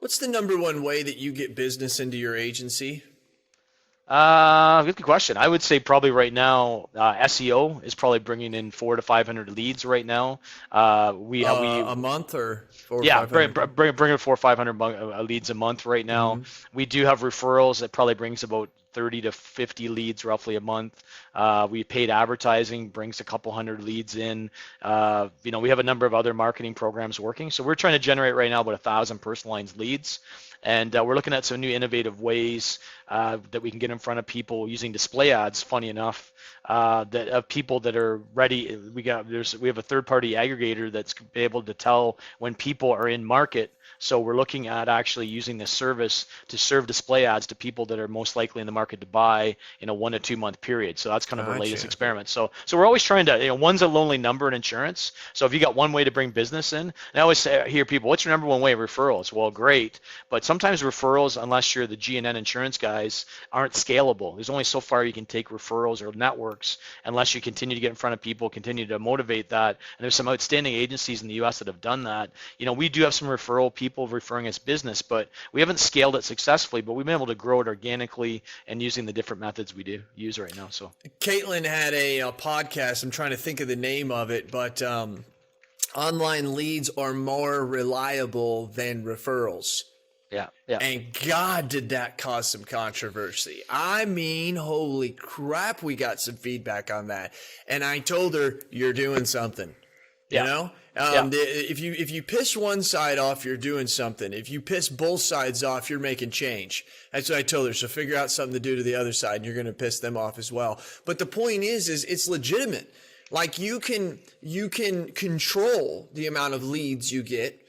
A: what's the number one way that you get business into your agency?
B: Good question. I would say probably right now, SEO is probably bringing in 400 to 500 leads right now. We
A: a month or 400 or
B: yeah,
A: 500?
B: bringing 400 or 500 leads a month right now. We do have referrals that probably brings about 30 to 50 leads roughly a month. We paid advertising brings a couple hundred leads in. We have a number of other marketing programs working. So we're trying to generate right now about 1,000 personalized leads. And we're looking at some new innovative ways that we can get in front of people using display ads. Funny enough, that of people that are ready. We have a third-party aggregator that's able to tell when people are in market. So we're looking at actually using this service to serve display ads to people that are most likely in the market to buy in a 1 to 2 month period. So that's kind of our latest experiment. So we're always trying to, one's a lonely number in insurance. So if you got one way to bring business in, and I always hear people, what's your number one way? Referrals. Well, great. But sometimes referrals, unless you're the G&N insurance guys, aren't scalable. There's only so far you can take referrals or networks unless you continue to get in front of people, continue to motivate that. And there's some outstanding agencies in the U.S. that have done that. We do have some referral people referring us business, but we haven't scaled it successfully, but we've been able to grow it organically and using the different methods we do use right now. So
A: Caitlin had a podcast. I'm trying to think of the name of it, but online leads are more reliable than referrals.
B: Yeah.
A: And God, did that cause some controversy. I mean, holy crap, we got some feedback on that. And I told her, you're doing something. If you piss one side off, you're doing something. If you piss both sides off, you're making change. That's what I told her. So figure out something to do to the other side, and you're going to piss them off as well. But the point is it's legitimate. Like you can control the amount of leads you get.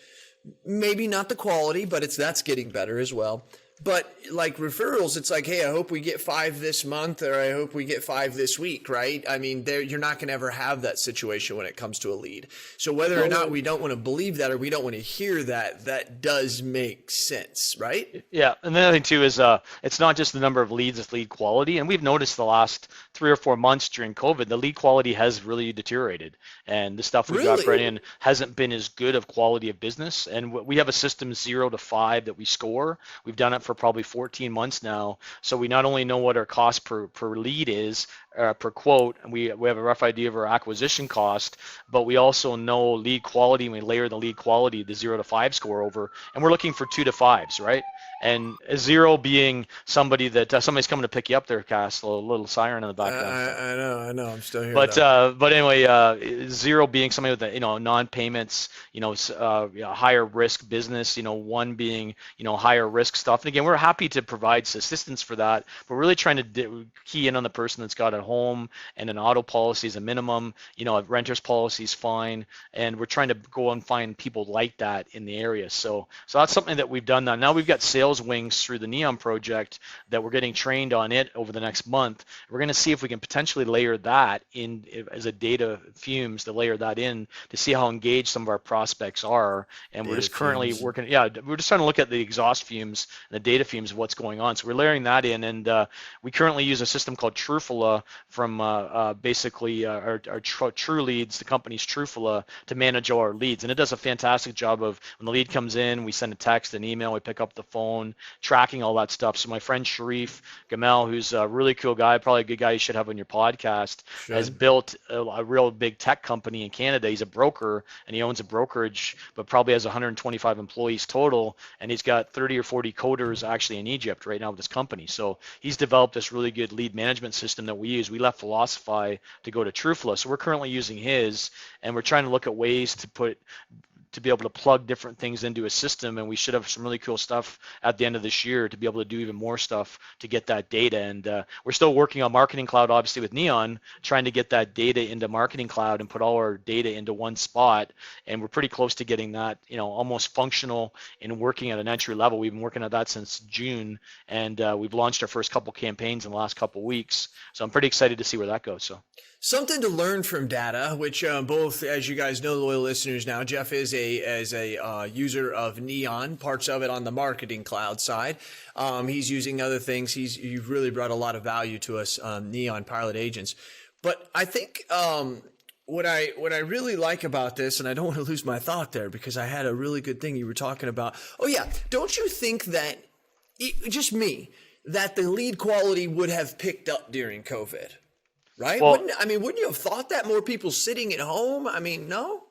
A: Maybe not the quality, but that's getting better as well. But like referrals, it's like, hey, I hope we get 5 this month, or I hope we get 5 this week, right? I mean, you're not going to ever have that situation when it comes to a lead. So whether or not we don't want to believe that or we don't want to hear that, that does make sense, right?
B: Yeah, and the other thing too is it's not just the number of leads, it's lead quality. And we've noticed the last 3 or 4 months during COVID, the lead quality has really deteriorated. And the stuff we got brought in hasn't been as good of quality of business. And we have a system 0 to 5 that we score. We've done it for probably 14 months now. So we not only know what our cost per lead is, per quote, and we have a rough idea of our acquisition cost, but we also know lead quality, and we layer the lead quality, the 0 to 5 score over, and we're looking for 2 to 5s, right? And a 0 being somebody that somebody's coming to pick you up there, Cass, a little siren in the background.
A: I know, I'm still here.
B: But anyway, 0 being somebody with non-payments, higher risk business, 1 being higher risk stuff. And again, we're happy to provide assistance for that. We're really trying to key in on the person that's got a home and an auto policy is a minimum. A renter's policy is fine, and we're trying to go and find people like that in the area. So that's something that we've done. Now we've got sales wings through the Neon project that we're getting trained on it over the next month. We're going to see if we can potentially layer that in as a data fumes, to layer that in to see how engaged some of our prospects are. And we're just currently working. Yeah, we're just trying to look at the exhaust fumes and the data fumes of what's going on. So we're layering that in, and we currently use a system called Trufula basically our True Leads, the company's Trufula, to manage all our leads. And it does a fantastic job of when the lead comes in, we send a text, an email, we pick up the phone, tracking all that stuff. So my friend Sharif Gamel, who's a really cool guy, probably a good guy you should have on your podcast, has built a real big tech company in Canada. He's a broker and he owns a brokerage, but probably has 125 employees total. And he's got 30 or 40 coders actually in Egypt right now with this company. So he's developed this really good lead management system that we use. We left Philosophy to go to Trufula. So we're currently using his, and we're trying to look at ways to be able to plug different things into a system, and we should have some really cool stuff at the end of this year to be able to do even more stuff to get that data. And we're still working on Marketing Cloud, obviously with Neon, trying to get that data into Marketing Cloud and put all our data into one spot. And we're pretty close to getting that, almost functional and working at an entry level. We've been working at that since June, and we've launched our first couple campaigns in the last couple weeks. So I'm pretty excited to see where that goes. So.
A: Something to learn from data, which both, as you guys know, loyal listeners now, Jeff is a user of Neon, parts of it on the Marketing Cloud side. He's using other things. You've really brought a lot of value to us, Neon Pilot Agents. But I think what I really like about this, and I don't want to lose my thought there because I had a really good thing you were talking about. Oh yeah, don't you think that just me that the lead quality would have picked up during COVID? Right?
B: Well,
A: wouldn't you have thought that more people sitting at home? No?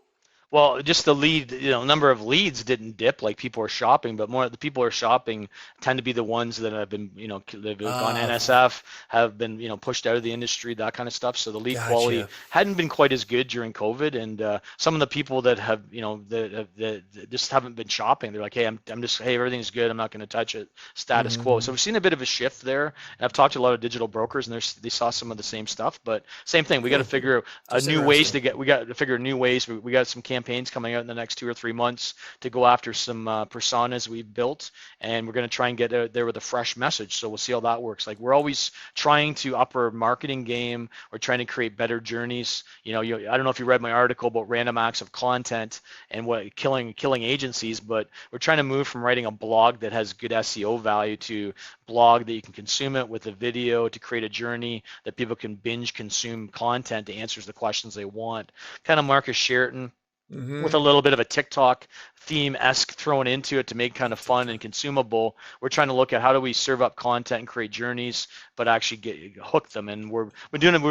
B: Well, just the lead, number of leads didn't dip like people are shopping, but more the people who are shopping tend to be the ones that have been, they've gone NSF, have been, pushed out of the industry, that kind of stuff. So the lead quality hadn't been quite as good during COVID, and some of the people that have, that just haven't been shopping, they're like, hey, I'm just, hey, everything's good, I'm not going to touch it, status quo. So we've seen a bit of a shift there. And I've talked to a lot of digital brokers, and they saw some of the same stuff, but same thing. We got to figure new ways We got some campaigns coming out in the next 2 or 3 months to go after some personas we've built, and we're going to try and get out there with a fresh message. So we'll see how that works. Like, we're always trying to up our marketing game. We're trying to create better journeys. I don't know if you read my article about random acts of content and what killing agencies, but we're trying to move from writing a blog that has good SEO value to blog that you can consume it with a video to create a journey that people can binge consume content that answers the questions they want. Kind of Marcus Sheraton, with a little bit of a TikTok theme-esque thrown into it to make kind of fun and consumable. We're trying to look at how do we serve up content and create journeys, but actually hook them. And we're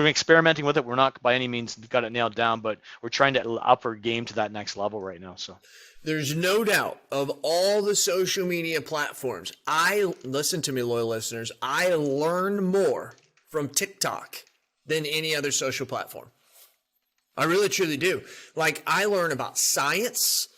B: experimenting with it. We're not by any means got it nailed down, but we're trying to up our game to that next level right now. So.
A: There's no doubt of all the social media platforms. Listen to me, loyal listeners. I learn more from TikTok than any other social platform. I really, truly do. Like, I learn about science.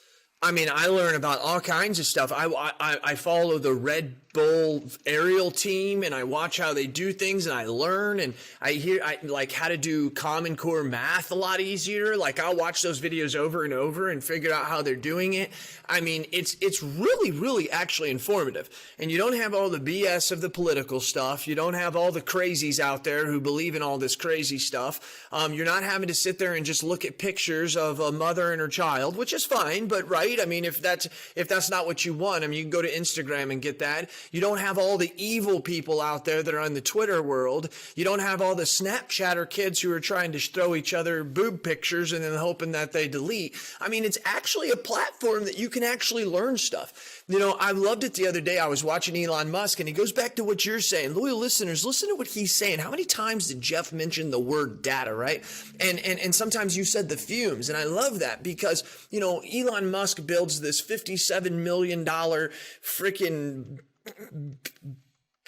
A: I learn about all kinds of stuff. I follow the Red Bull aerial team, and I watch how they do things, and I learn, and I like how to do Common Core math a lot easier. Like, I'll watch those videos over and over and figure out how they're doing it. It's really, really actually informative. And you don't have all the BS of the political stuff. You don't have all the crazies out there who believe in all this crazy stuff. You're not having to sit there and just look at pictures of a mother and her child, which is fine, but right? If that's not what you want, you can go to Instagram and get that. You don't have all the evil people out there that are in the Twitter world. You don't have all the Snapchatter kids who are trying to throw each other boob pictures and then hoping that they delete. It's actually a platform that you can actually learn stuff. I loved it the other day. I was watching Elon Musk, and he goes back to what you're saying. Loyal listeners, listen to what he's saying. How many times did Jeff mention the word data, right? And sometimes you said the fumes, and I love that because, Elon Musk builds this $57 million freaking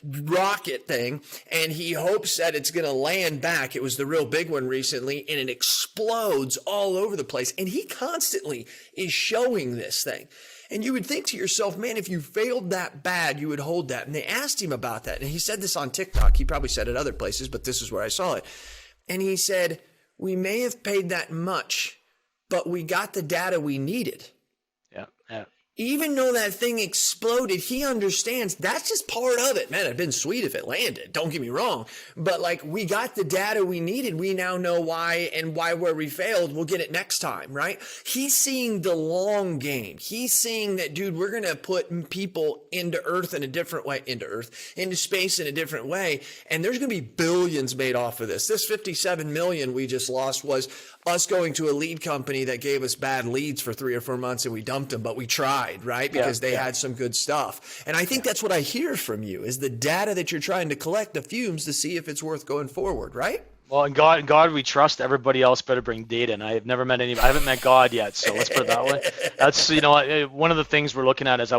A: rocket thing, and he hopes that it's going to land back. It was the real big one recently, and it explodes all over the place. And he constantly is showing this thing. And you would think to yourself, man, if you failed that bad, you would hold that. And they asked him about that. And he said this on TikTok. He probably said it other places, but this is where I saw it. And he said, we may have paid that much, but we got the data we needed.
B: Yeah.
A: even though that thing exploded, he understands that's just part of it. Man, it'd been sweet if it landed. Don't get me wrong. But like, we got the data we needed. We now know why, and why where we failed, we'll get it next time, right? He's seeing the long game. He's seeing that, dude, we're going to put people into Earth in a different way, into space in a different way. And there's going to be billions made off of this. This 57 million we just lost was us going to a lead company that gave us bad leads for 3 or 4 months, and we dumped them, but we tried, right? Because they had some good stuff. And I think that's what I hear from you, is the data that you're trying to collect, the fumes, to see if it's worth going forward, right?
B: Well, in God we trust. Everybody else better bring data, and I haven't met God yet, so let's put it that way. That's, one of the things we're looking at is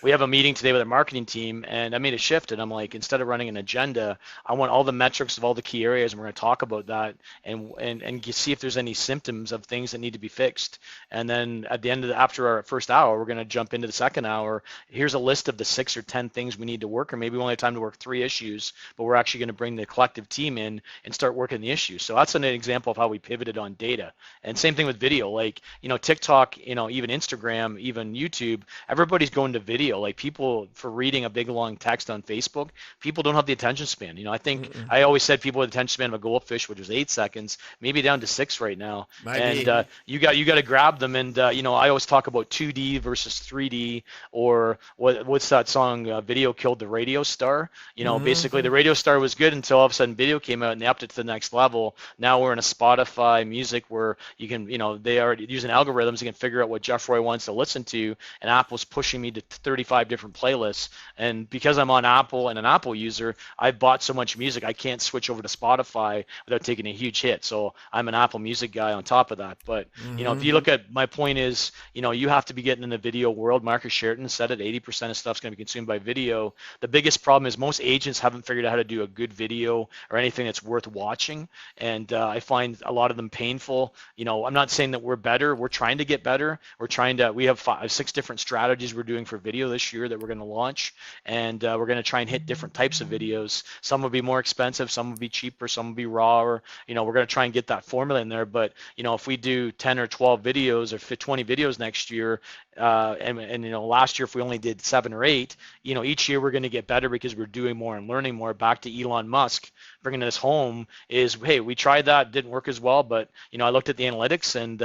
B: we have a meeting today with our marketing team, and I made a shift, and I'm like, instead of running an agenda, I want all the metrics of all the key areas, and we're going to talk about that and see if there's any symptoms of things that need to be fixed. And then at the end after our first hour, we're going to jump into the second hour. Here's a list of the 6 or 10 things we need to work, or maybe we only have time to work 3 issues, but we're actually going to bring the collective team in and start working the issue. So that's an example of how we pivoted on data. And same thing with video, like, TikTok, even Instagram, even YouTube, everybody's going to video. Like, people, for reading a big long text on Facebook, people don't have the attention span. I think I always said people with attention span of a goldfish, which was 8 seconds, maybe down to 6 right now. You got to grab them. And I always talk about 2D versus 3D, or what's that song? Video killed the radio star. Basically the radio star was good until all of a sudden video came out and they upped it to the next level. Now we're in a Spotify music where you can, they are using algorithms. You can figure out what Jeff Roy wants to listen to, and Apple's pushing me to 35 different playlists. And because I'm on Apple and an Apple user, I bought so much music I can't switch over to Spotify without taking a huge hit. So I'm an Apple Music guy on top of that. But if you look at, my point is, you have to be getting in the video world. Marcus Sheridan said it, 80% of stuff's going to be consumed by video. The biggest problem is most agents haven't figured out how to do a good video or anything that's worth watching. And I find a lot of them painful. I'm not saying that we're better. We're trying to get better. We have 6 different strategies we're doing for video this year that we're going to launch. And we're going to try and hit different types of videos. Some will be more expensive, some will be cheaper, some will be raw, or, we're going to try and get that formula in there. But, if we do 10 or 12 videos or 20 videos next year, and last year if we only did 7 or 8, each year we're going to get better because we're doing more and learning more. Back to Elon Musk bringing this home is, hey, we tried that, didn't work as well, but I looked at the analytics, and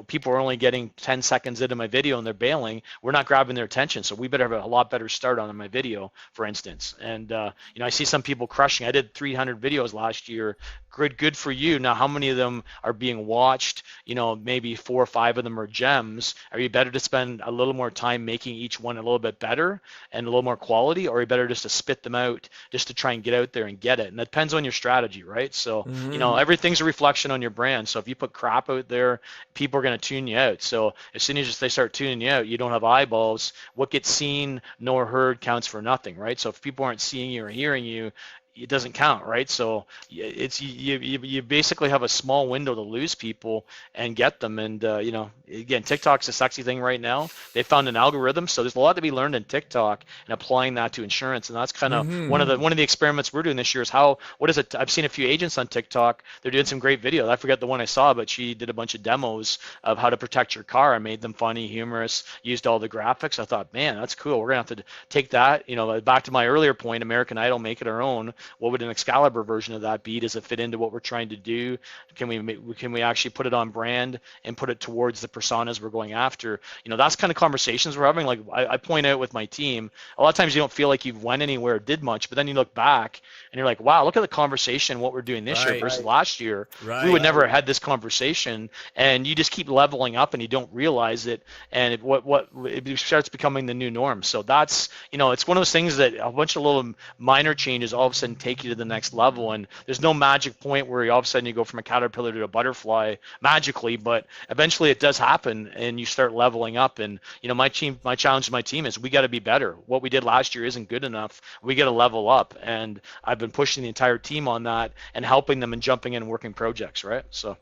B: people are only getting 10 seconds into my video and they're bailing. We're not grabbing their attention, so we better have a lot better start on my video, for instance. And I see some people crushing. I did 300 videos last year. Good for you. Now, how many of them are being watched? Maybe 4 or 5 of them are gems. Are you better to spend a little more time making each one a little bit better and a little more quality, or are you better just to spit them out just to try and get out there and get it? And that depends on your strategy, right? So, everything's a reflection on your brand. So if you put crap out there, people are going to tune you out. So as soon as they start tuning you out, you don't have eyeballs. What gets seen nor heard counts for nothing, right? So if people aren't seeing you or hearing you, it doesn't count, right? So it's you basically have a small window to lose people and get them. And again, TikTok's a sexy thing right now. They found an algorithm, so there's a lot to be learned in TikTok and applying that to insurance. And that's kind of one of the experiments we're doing this year is I've seen a few agents on TikTok. They're doing some great videos. I forget the one I saw, but she did a bunch of demos of how to protect your car and made them funny, humorous, used all the graphics. I thought, man, that's cool. We're gonna have to take that. Back to my earlier point, American Idol, make it our own. What would an Excalibur version of that be? Does it fit into what we're trying to do? Can we actually put it on brand and put it towards the personas we're going after? That's kind of conversations we're having. Like I point out with my team, a lot of times you don't feel like you've went anywhere, did much, but then you look back and you're like, wow, look at the conversation, what we're doing this year versus last year. We would never have had this conversation, and you just keep leveling up and you don't realize it, and it starts becoming the new norm. So that's, it's one of those things that a bunch of little minor changes all of a sudden take you to the next level. And there's no magic point where all of a sudden you go from a caterpillar to a butterfly magically, but eventually it does happen and you start leveling up. And my challenge to my team is we got to be better. What we did last year isn't good enough. We got to level up, and I've been pushing the entire team on that and helping them and jumping in and working projects, right? So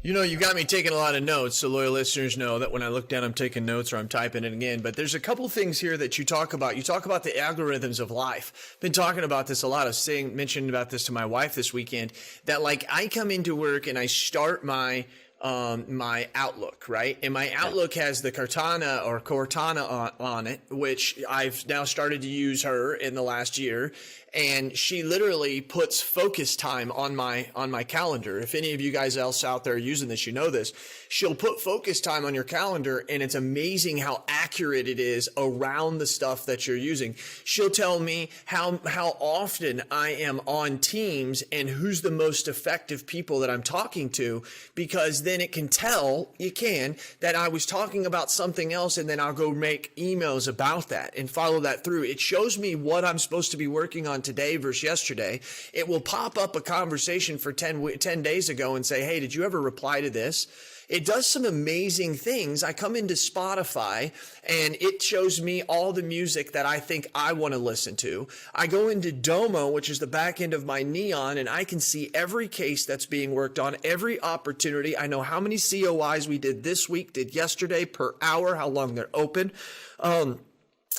A: you got me taking a lot of notes, so loyal listeners know that when I look down, I'm taking notes or I'm typing it again. But there's a couple things here that you talk about. You talk about the algorithms of life. Been talking about this a lot. Mentioned about this to my wife this weekend, that like I come into work and I start my my Outlook, right? And my Outlook has the Cortana on it, which I've now started to use her in the last year. And she literally puts focus time on my calendar. If any of you guys else out there are using this, you know this. She'll put focus time on your calendar, and it's amazing how accurate it is around the stuff that you're using. She'll tell me how often I am on Teams and who's the most effective people that I'm talking to, because then it can tell, that I was talking about something else, and then I'll go make emails about that and follow that through. It shows me what I'm supposed to be working on today versus yesterday. It will pop up a conversation for 10 days ago and say, hey, did you ever reply to this? It does some amazing things. I come into Spotify and it shows me all the music that I think I want to listen to. I go into Domo, which is the back end of my Neon, and I can see every case that's being worked on, every opportunity. I know how many COIs we did this week, did yesterday, per hour, how long they're open.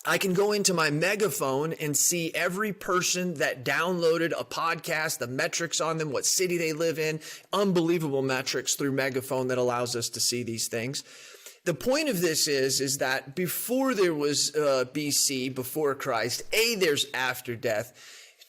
A: I can go into my Megaphone and see every person that downloaded a podcast, the metrics on them, what city they live in, unbelievable metrics through Megaphone that allows us to see these things. The point of this is that before there was BC, before Christ, there's after death.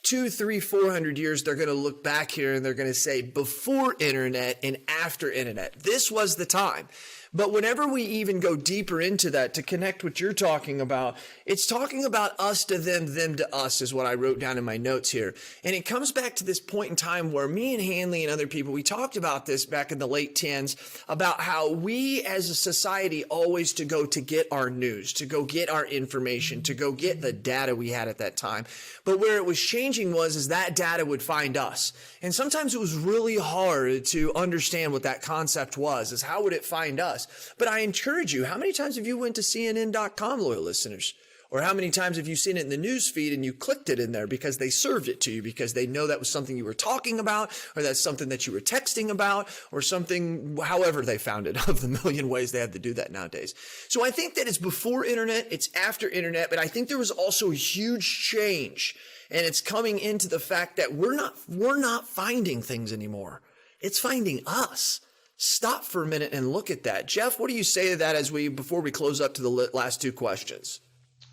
A: 200, 300, 400 years, they're going to look back here and they're going to say before internet and after internet. This was the time. But whenever we even go deeper into that to connect what you're talking about, it's talking about us to them, them to us is what I wrote down in my notes here. And it comes back to this point in time where me and Hanley and other people, we talked about this back in the late 10s about how we as a society always to go to get our news, to go get our information, to go get the data we had at that time. But where it was changing is that data would find us. And sometimes it was really hard to understand what that concept was, is how would it find us? But I encourage you, how many times have you went to CNN.com, loyal listeners? Or how many times have you seen it in the news feed and you clicked it in there because they served it to you, because they know that was something you were talking about, or that's something that you were texting about, or something, however they found it, of the million ways they had to do that nowadays. So I think that it's before internet, it's after internet, but I think there was also a huge change, and it's coming into the fact that we're not finding things anymore. It's finding us. Stop for a minute and look at that. Jeff, what do you say to that before we close up to the last two questions?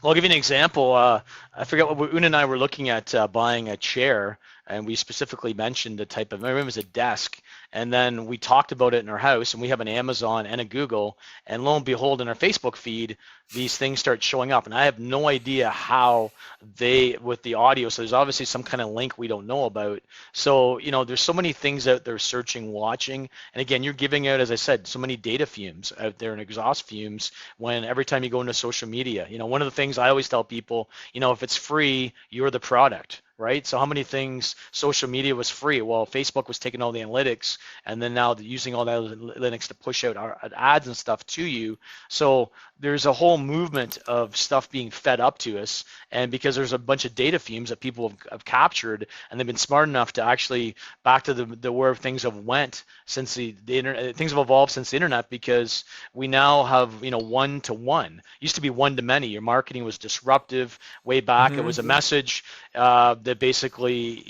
B: Well, I'll give you an example. I forget what Una and I were looking at buying a chair, and we specifically mentioned the type of, I remember it was a desk, and then we talked about it in our house, and we have an Amazon and a Google, and lo and behold, in our Facebook feed, these things start showing up, and I have no idea how with the audio, so there's obviously some kind of link we don't know about. So, there's so many things out there searching, watching, and again, you're giving out, as I said, so many data fumes out there and exhaust fumes when every time you go into social media. One of the things I always tell people, if it's free, you're the product. Right? So how many things social media was free? Well, Facebook was taking all the analytics and then now using all the analytics to push out our ads and stuff to you. So there's a whole movement of stuff being fed up to us, and because there's a bunch of data fumes that people have captured, and they've been smart enough to actually back to the where things have went since the internet. Things have evolved since the internet, because we now have one-to-one. Used to be one-to-many. Your marketing was disruptive way back. It was a message that basically,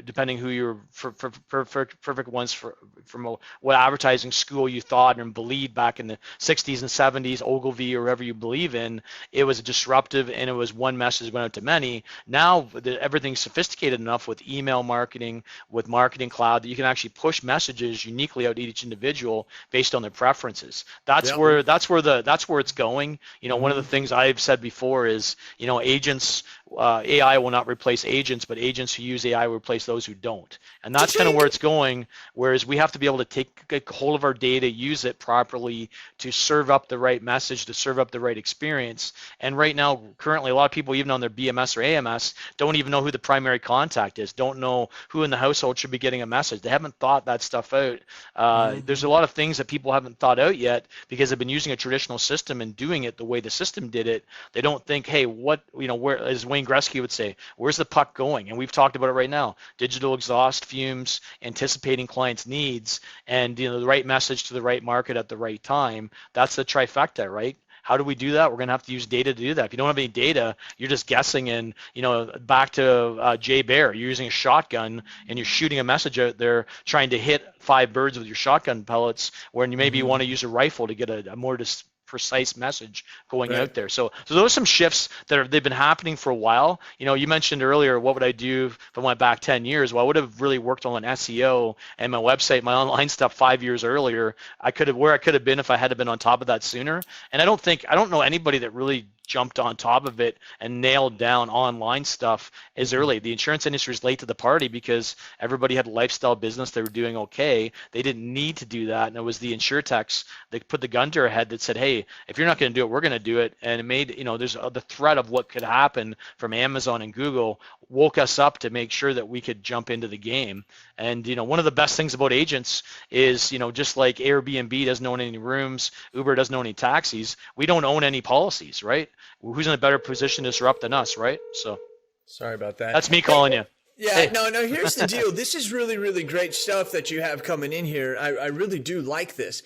B: depending who you're perfect ones from what advertising school you thought and believed back in the 60s and 70s, Ogilvy or whatever you believe in, it was disruptive and it was one message went out to many. Now everything's sophisticated enough with email marketing, with marketing cloud, that you can actually push messages uniquely out to each individual based on their preferences. That's where it's going. One of the things I've said before is, agents, AI will not replace agents, but agents who use AI will replace those who don't. And that's kind of where it's going, whereas we have to be able to take hold of our data, use it properly to serve up the right message, to serve up the right experience. And right now, currently, a lot of people, even on their BMS or AMS, don't even know who the primary contact is, don't know who in the household should be getting a message. They haven't thought that stuff out. There's a lot of things that people haven't thought out yet because they've been using a traditional system and doing it the way the system did it. They don't think, hey, where, as Wayne Gretzky would say, where's the puck going? And we've talked about it right now. Digital exhaust fumes, anticipating clients' needs, and the right message to the right market at the right time. That's the trifecta, right? How do we do that? We're going to have to use data to do that. If you don't have any data, you're just guessing. And back to Jay Bear, you're using a shotgun and you're shooting a message out there, trying to hit 5 birds with your shotgun pellets, when you maybe want to use a rifle to get a more precise message going out there. So those are some shifts that they've been happening for a while. You mentioned earlier, what would I do if I went back 10 years? Well, I would have really worked on SEO and my website, my online stuff 5 years earlier. I could have been if I had been on top of that sooner. And I don't know anybody that really jumped on top of it and nailed down online stuff as early. The insurance industry is late to the party because everybody had a lifestyle business. They were doing okay. They didn't need to do that. And it was the insurtechs that put the gun to our head that said, hey, if you're not going to do it, we're going to do it. And it made, there's the threat of what could happen from Amazon and Google woke us up to make sure that we could jump into the game. And, one of the best things about agents is, just like Airbnb doesn't own any rooms, Uber doesn't own any taxis, we don't own any policies, right? Who's in a better position to disrupt than us, right? So
A: sorry about that.
B: That's me calling you.
A: Yeah, hey. No, here's the deal. This is really, really great stuff that you have coming in here. I really do like this.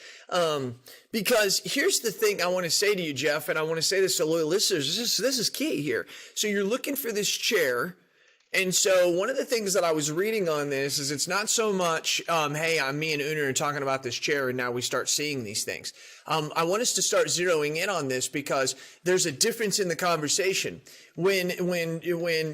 A: Because here's the thing I want to say to you, Jeff, and I want to say this to loyal listeners. This is key here. So you're looking for this chair. And so one of the things that I was reading on this is it's not so much, hey, me and Una are talking about this chair and now we start seeing these things. I want us to start zeroing in on this because there's a difference in the conversation. When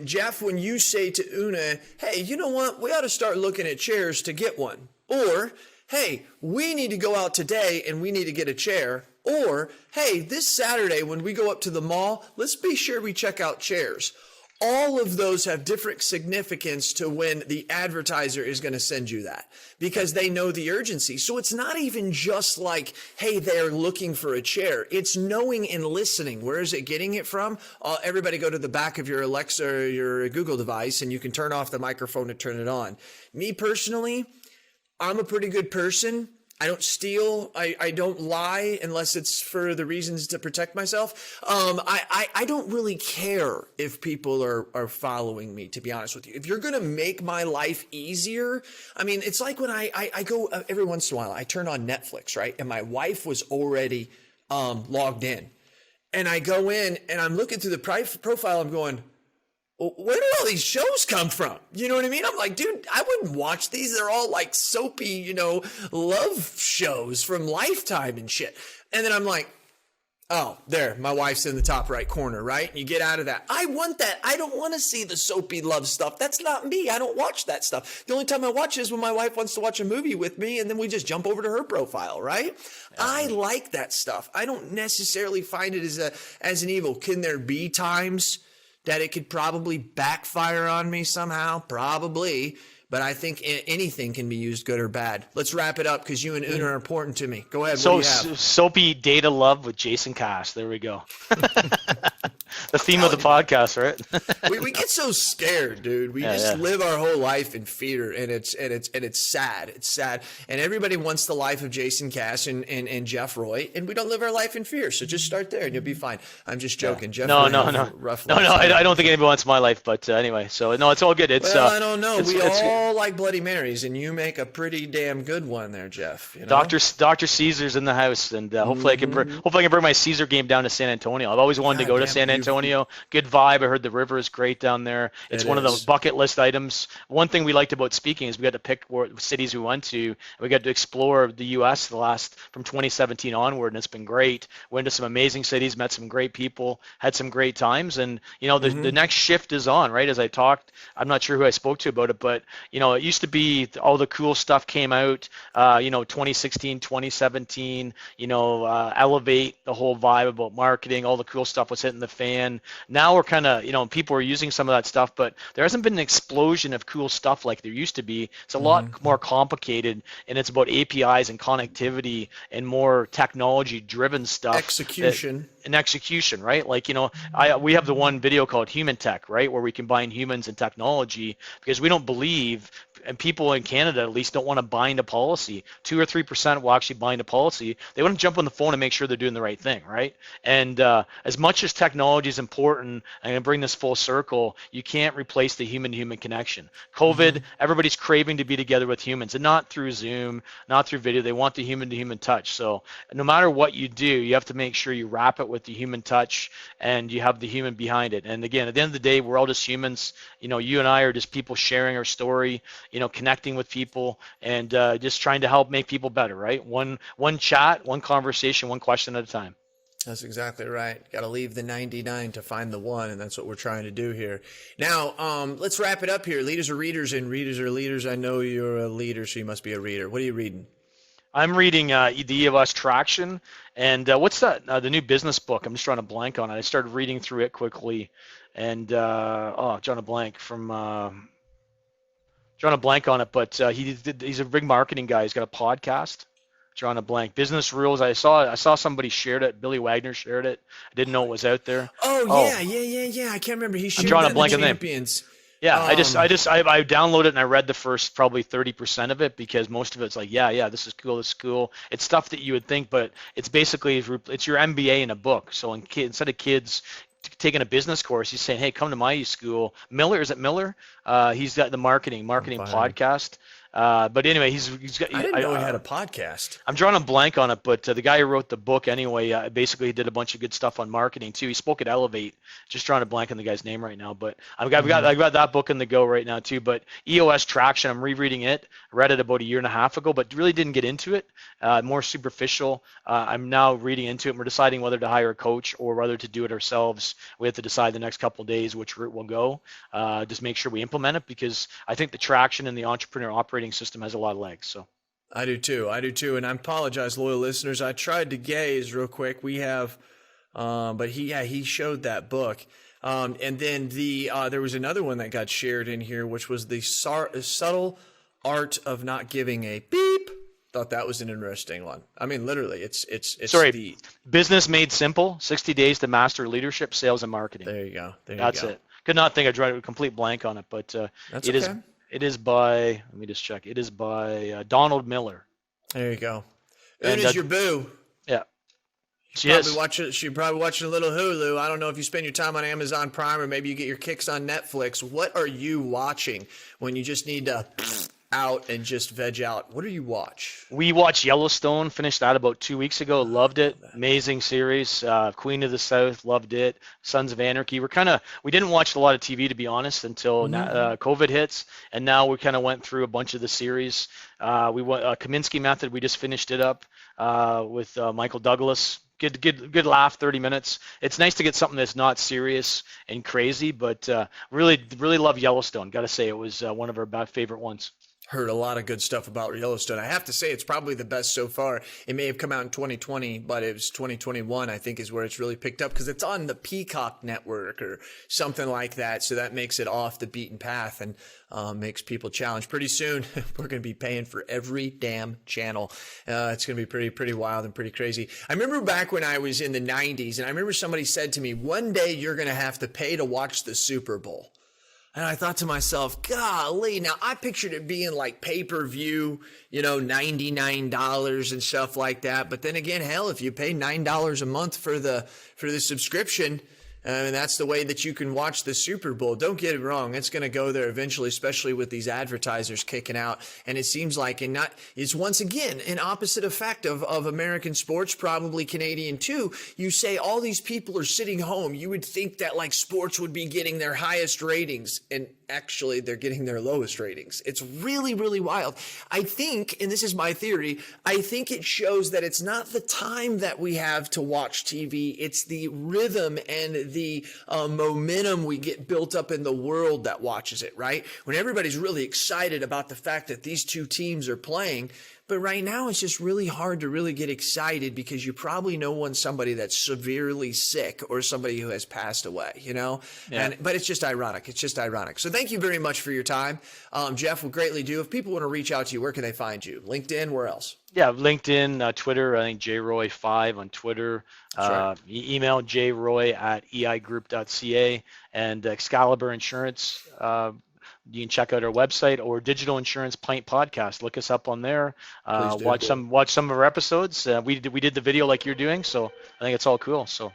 A: Jeff, when you say to Una, hey, you know what? We ought to start looking at chairs to get one. Or, hey, we need to go out today and we need to get a chair. Or, hey, this Saturday when we go up to the mall, let's be sure we check out chairs. All of those have different significance to when the advertiser is going to send you that because they know the urgency. So it's not even just like, hey, they're looking for a chair. It's knowing and listening. Where is it getting it from? Everybody go to the back of your Alexa or your Google device and you can turn off the microphone and turn it on. Me personally, I'm a pretty good person. I don't steal. I don't lie unless it's for the reasons to protect myself. I don't really care if people are following me, to be honest with you. If you're going to make my life easier, I mean, it's like when I go every once in a while, I turn on Netflix, right? And my wife was already logged in. And I go in and I'm looking through the profile. I'm going, where do all these shows come from? You know what I mean? I'm like, dude, I wouldn't watch these. They're all like soapy, love shows from Lifetime and shit. And then I'm like, oh, there, my wife's in the top right corner, right? And you get out of that. I want that. I don't want to see the soapy love stuff. That's not me. I don't watch that stuff. The only time I watch it is when my wife wants to watch a movie with me and then we just jump over to her profile, right? I like that stuff. I don't necessarily find it as an evil. Can there be times that it could probably backfire on me somehow? Probably. But I think anything can be used good or bad. Let's wrap it up because you and Una are important to me. Go ahead.
B: So
A: what do you have?
B: soapy data love with Jason Cash. There we go. The theme of the podcast, right?
A: we get so scared, dude. We just live our whole life in fear, and it's sad. It's sad. And everybody wants the life of Jason Cash and Jeff Roy, and we don't live our life in fear. So just start there, and you'll be fine. I'm just joking. Jeff.
B: No.
A: Rough
B: no. I don't think anybody wants my life, but anyway. So no, it's all good. It's
A: I don't know. We all like Bloody Marys, and you make a pretty damn good one there, Jeff.
B: Dr. Caesar's in the house, and hopefully I can bring my Caesar game down to San Antonio. I've always wanted to go to San Antonio. Good vibe. I heard the river is great down there. It's one of those bucket list items. One thing we liked about speaking is we got to pick cities we went to. And we got to explore the U.S. from 2017 onward, and it's been great. Went to some amazing cities, met some great people, had some great times, and the next shift is on. Right as I talked, I'm not sure who I spoke to about it, but it used to be all the cool stuff came out. 2016, 2017. Elevate the whole vibe about marketing. All the cool stuff was hitting the fan. Now we're kind of, people are using some of that stuff, but there hasn't been an explosion of cool stuff like there used to be. It's a lot more complicated, and it's about APIs and connectivity and more technology-driven stuff.
A: Execution,
B: right? Like, we have the one video called Human Tech, right, where we combine humans and technology because we don't believe, and people in Canada at least don't want to bind a policy. 2 or 3% will actually bind a policy. They want to jump on the phone and make sure they're doing the right thing, right? And as much as technology is important, I'm going to bring this full circle, you can't replace the human-to-human connection. COVID, everybody's craving to be together with humans, and not through Zoom, not through video. They want the human-to-human touch. So no matter what you do, you have to make sure you wrap it with the human touch, and you have the human behind it. And again, at the end of the day, we're all just humans. You and I are just people sharing our story, connecting with people, and just trying to help make people better, right? One chat, one conversation, one question at a time.
A: That's exactly right. Got to leave the 99 to find the one, and that's what we're trying to do here. Now, let's wrap it up here. Leaders are readers, and readers are leaders. I know you're a leader, so you must be a reader. What are you reading?
B: I'm reading the EOS Traction, and what's that? The new business book. I'm just drawing a blank on it. I started reading through it quickly, and drawing a blank from drawing a blank on it. But he's a big marketing guy. He's got a podcast. Drawing a blank. Business Rules. I saw somebody shared it. Billy Wagner shared it. I didn't know it was out there.
A: Oh. Yeah. I can't remember. He shared
B: I'm drawing
A: that
B: a blank
A: in
B: on
A: the
B: name.
A: Champions.
B: Yeah, I downloaded it and I read the first probably 30% of it, because most of it's like, yeah, this is cool. It's stuff that you would think, but it's basically it's your MBA in a book. So instead of kids taking a business course, he's saying, hey, come to my school. Miller, is it Miller? He's got the marketing podcast. But anyway, he's got.
A: I didn't know he had a podcast.
B: I'm drawing a blank on it, but the guy who wrote the book anyway, basically did a bunch of good stuff on marketing too. He spoke at Elevate. Just drawing a blank on the guy's name right now, but I've got that book in the go right now too. But EOS Traction, I'm rereading it. Read it about a year and a half ago, but really didn't get into it. More superficial. I'm now reading into it. And we're deciding whether to hire a coach or whether to do it ourselves. We have to decide the next couple of days which route we'll go. Just make sure we implement it, because I think the traction and the entrepreneur operating system has a lot of legs. So
A: I do too, and I apologize, loyal listeners. I tried to gaze real quick. We have, but he showed that book, and then there was another one that got shared in here, which was the subtle art of not giving a beep. Thought that was an interesting one. I mean, literally, it's
B: sorry. Business Made Simple: 60 Days to Master Leadership, Sales, and Marketing.
A: There you go.
B: That's it. Could not think. I drew a complete blank on it, but
A: that's
B: it
A: okay.
B: It is by, let me just check. It is by Donald Miller.
A: There you go. And is your boo.
B: Yeah.
A: She's probably watching a little Hulu. I don't know if you spend your time on Amazon Prime, or maybe you get your kicks on Netflix. What are you watching when you just need to out and just veg out? What do you watch?
B: We watched Yellowstone, finished that about 2 weeks ago. Loved it. Amazing series. Queen of the South, loved it. Sons of Anarchy. We didn't watch a lot of TV, to be honest, until COVID hits, and now we kind of went through a bunch of the series. We went Kaminsky Method. We just finished it up with Michael Douglas. Good laugh, 30 minutes. It's nice to get something that's not serious and crazy, but really love Yellowstone. Got to say, it was one of our favorite ones.
A: Heard a lot of good stuff about Yellowstone. I have to say it's probably the best so far. It may have come out in 2020, but it was 2021, I think, is where it's really picked up, because it's on the Peacock network or something like that. So that makes it off the beaten path and makes people challenge. Pretty soon, we're going to be paying for every damn channel. It's going to be pretty wild and pretty crazy. I remember back when I was in the 90s, and I remember somebody said to me, one day you're going to have to pay to watch the Super Bowl. And I thought to myself, golly, now I pictured it being like pay-per-view, $99 and stuff like that. But then again, hell, if you pay $9 a month for the subscription, and that's the way that you can watch the Super Bowl. Don't get it wrong. It's going to go there eventually, especially with these advertisers kicking out. And it seems like it's once again an opposite effect of American sports, probably Canadian too. You say all these people are sitting home. You would think that like sports would be getting their highest ratings, and actually they're getting their lowest ratings. It's really, really wild. I think, and this is my theory, I think it shows that it's not the time that we have to watch TV. It's the rhythm and the momentum we get built up in the world that watches it, right? When everybody's really excited about the fact that these two teams are playing. But right now, it's just really hard to really get excited, because you probably know somebody that's severely sick or somebody who has passed away, Yeah. But it's just ironic. So thank you very much for your time. Jeff, we greatly do. If people want to reach out to you, where can they find you? LinkedIn, where else?
B: Yeah, LinkedIn, Twitter, I think jroy5 on Twitter.
A: Right.
B: Email jroy@eigroup.ca, and Excalibur Insurance. You can check out our website, or Digital Insurance Pint Podcast. Look us up on there. Watch some of our episodes. We did the video like you're doing, so I think it's all cool. So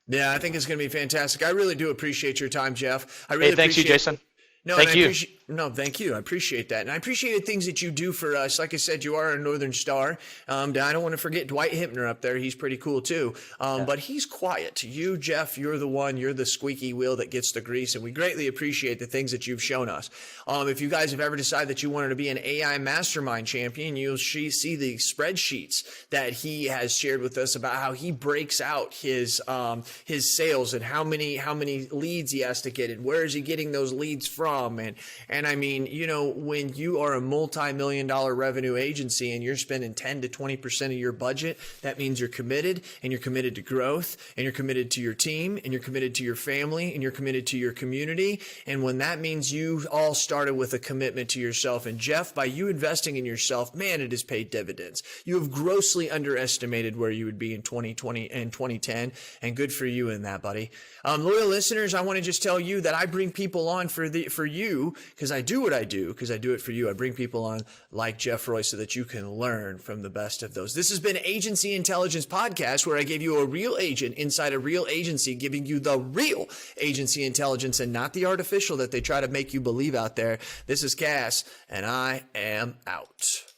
A: yeah, I think it's going to be fantastic. I really do appreciate your time, Jeff. I really
B: thanks you, Jason.
A: No,
B: thank you.
A: No, thank you. I appreciate that. And I appreciate the things that you do for us. Like I said, you are a Northern Star. I don't want to forget Dwight Himpner up there. He's pretty cool too. But he's quiet. You, Jeff, you're the squeaky wheel that gets the grease. And we greatly appreciate the things that you've shown us. If you guys have ever decided that you wanted to be an AI mastermind champion, you'll see the spreadsheets that he has shared with us about how he breaks out his sales and how many leads he has to get and where is he getting those leads from. And I mean, when you are a multi-million-dollar revenue agency and you're spending 10 to 20% of your budget, that means you're committed, and you're committed to growth, and you're committed to your team, and you're committed to your family, and you're committed to your community. And when that means you all started with a commitment to yourself. And Jeff, by you investing in yourself, man, it has paid dividends. You have grossly underestimated where you would be in 2020 and 2010, and good for you in that, buddy. Loyal listeners, I want to just tell you that I bring people on for you because I do what I do, because I do it for you. I bring people on like Jeff Roy so that you can learn from the best of those. This has been Agency Intelligence Podcast, where I give you a real agent inside a real agency, giving you the real agency intelligence and not the artificial that they try to make you believe out there. This is Cass, and I am out.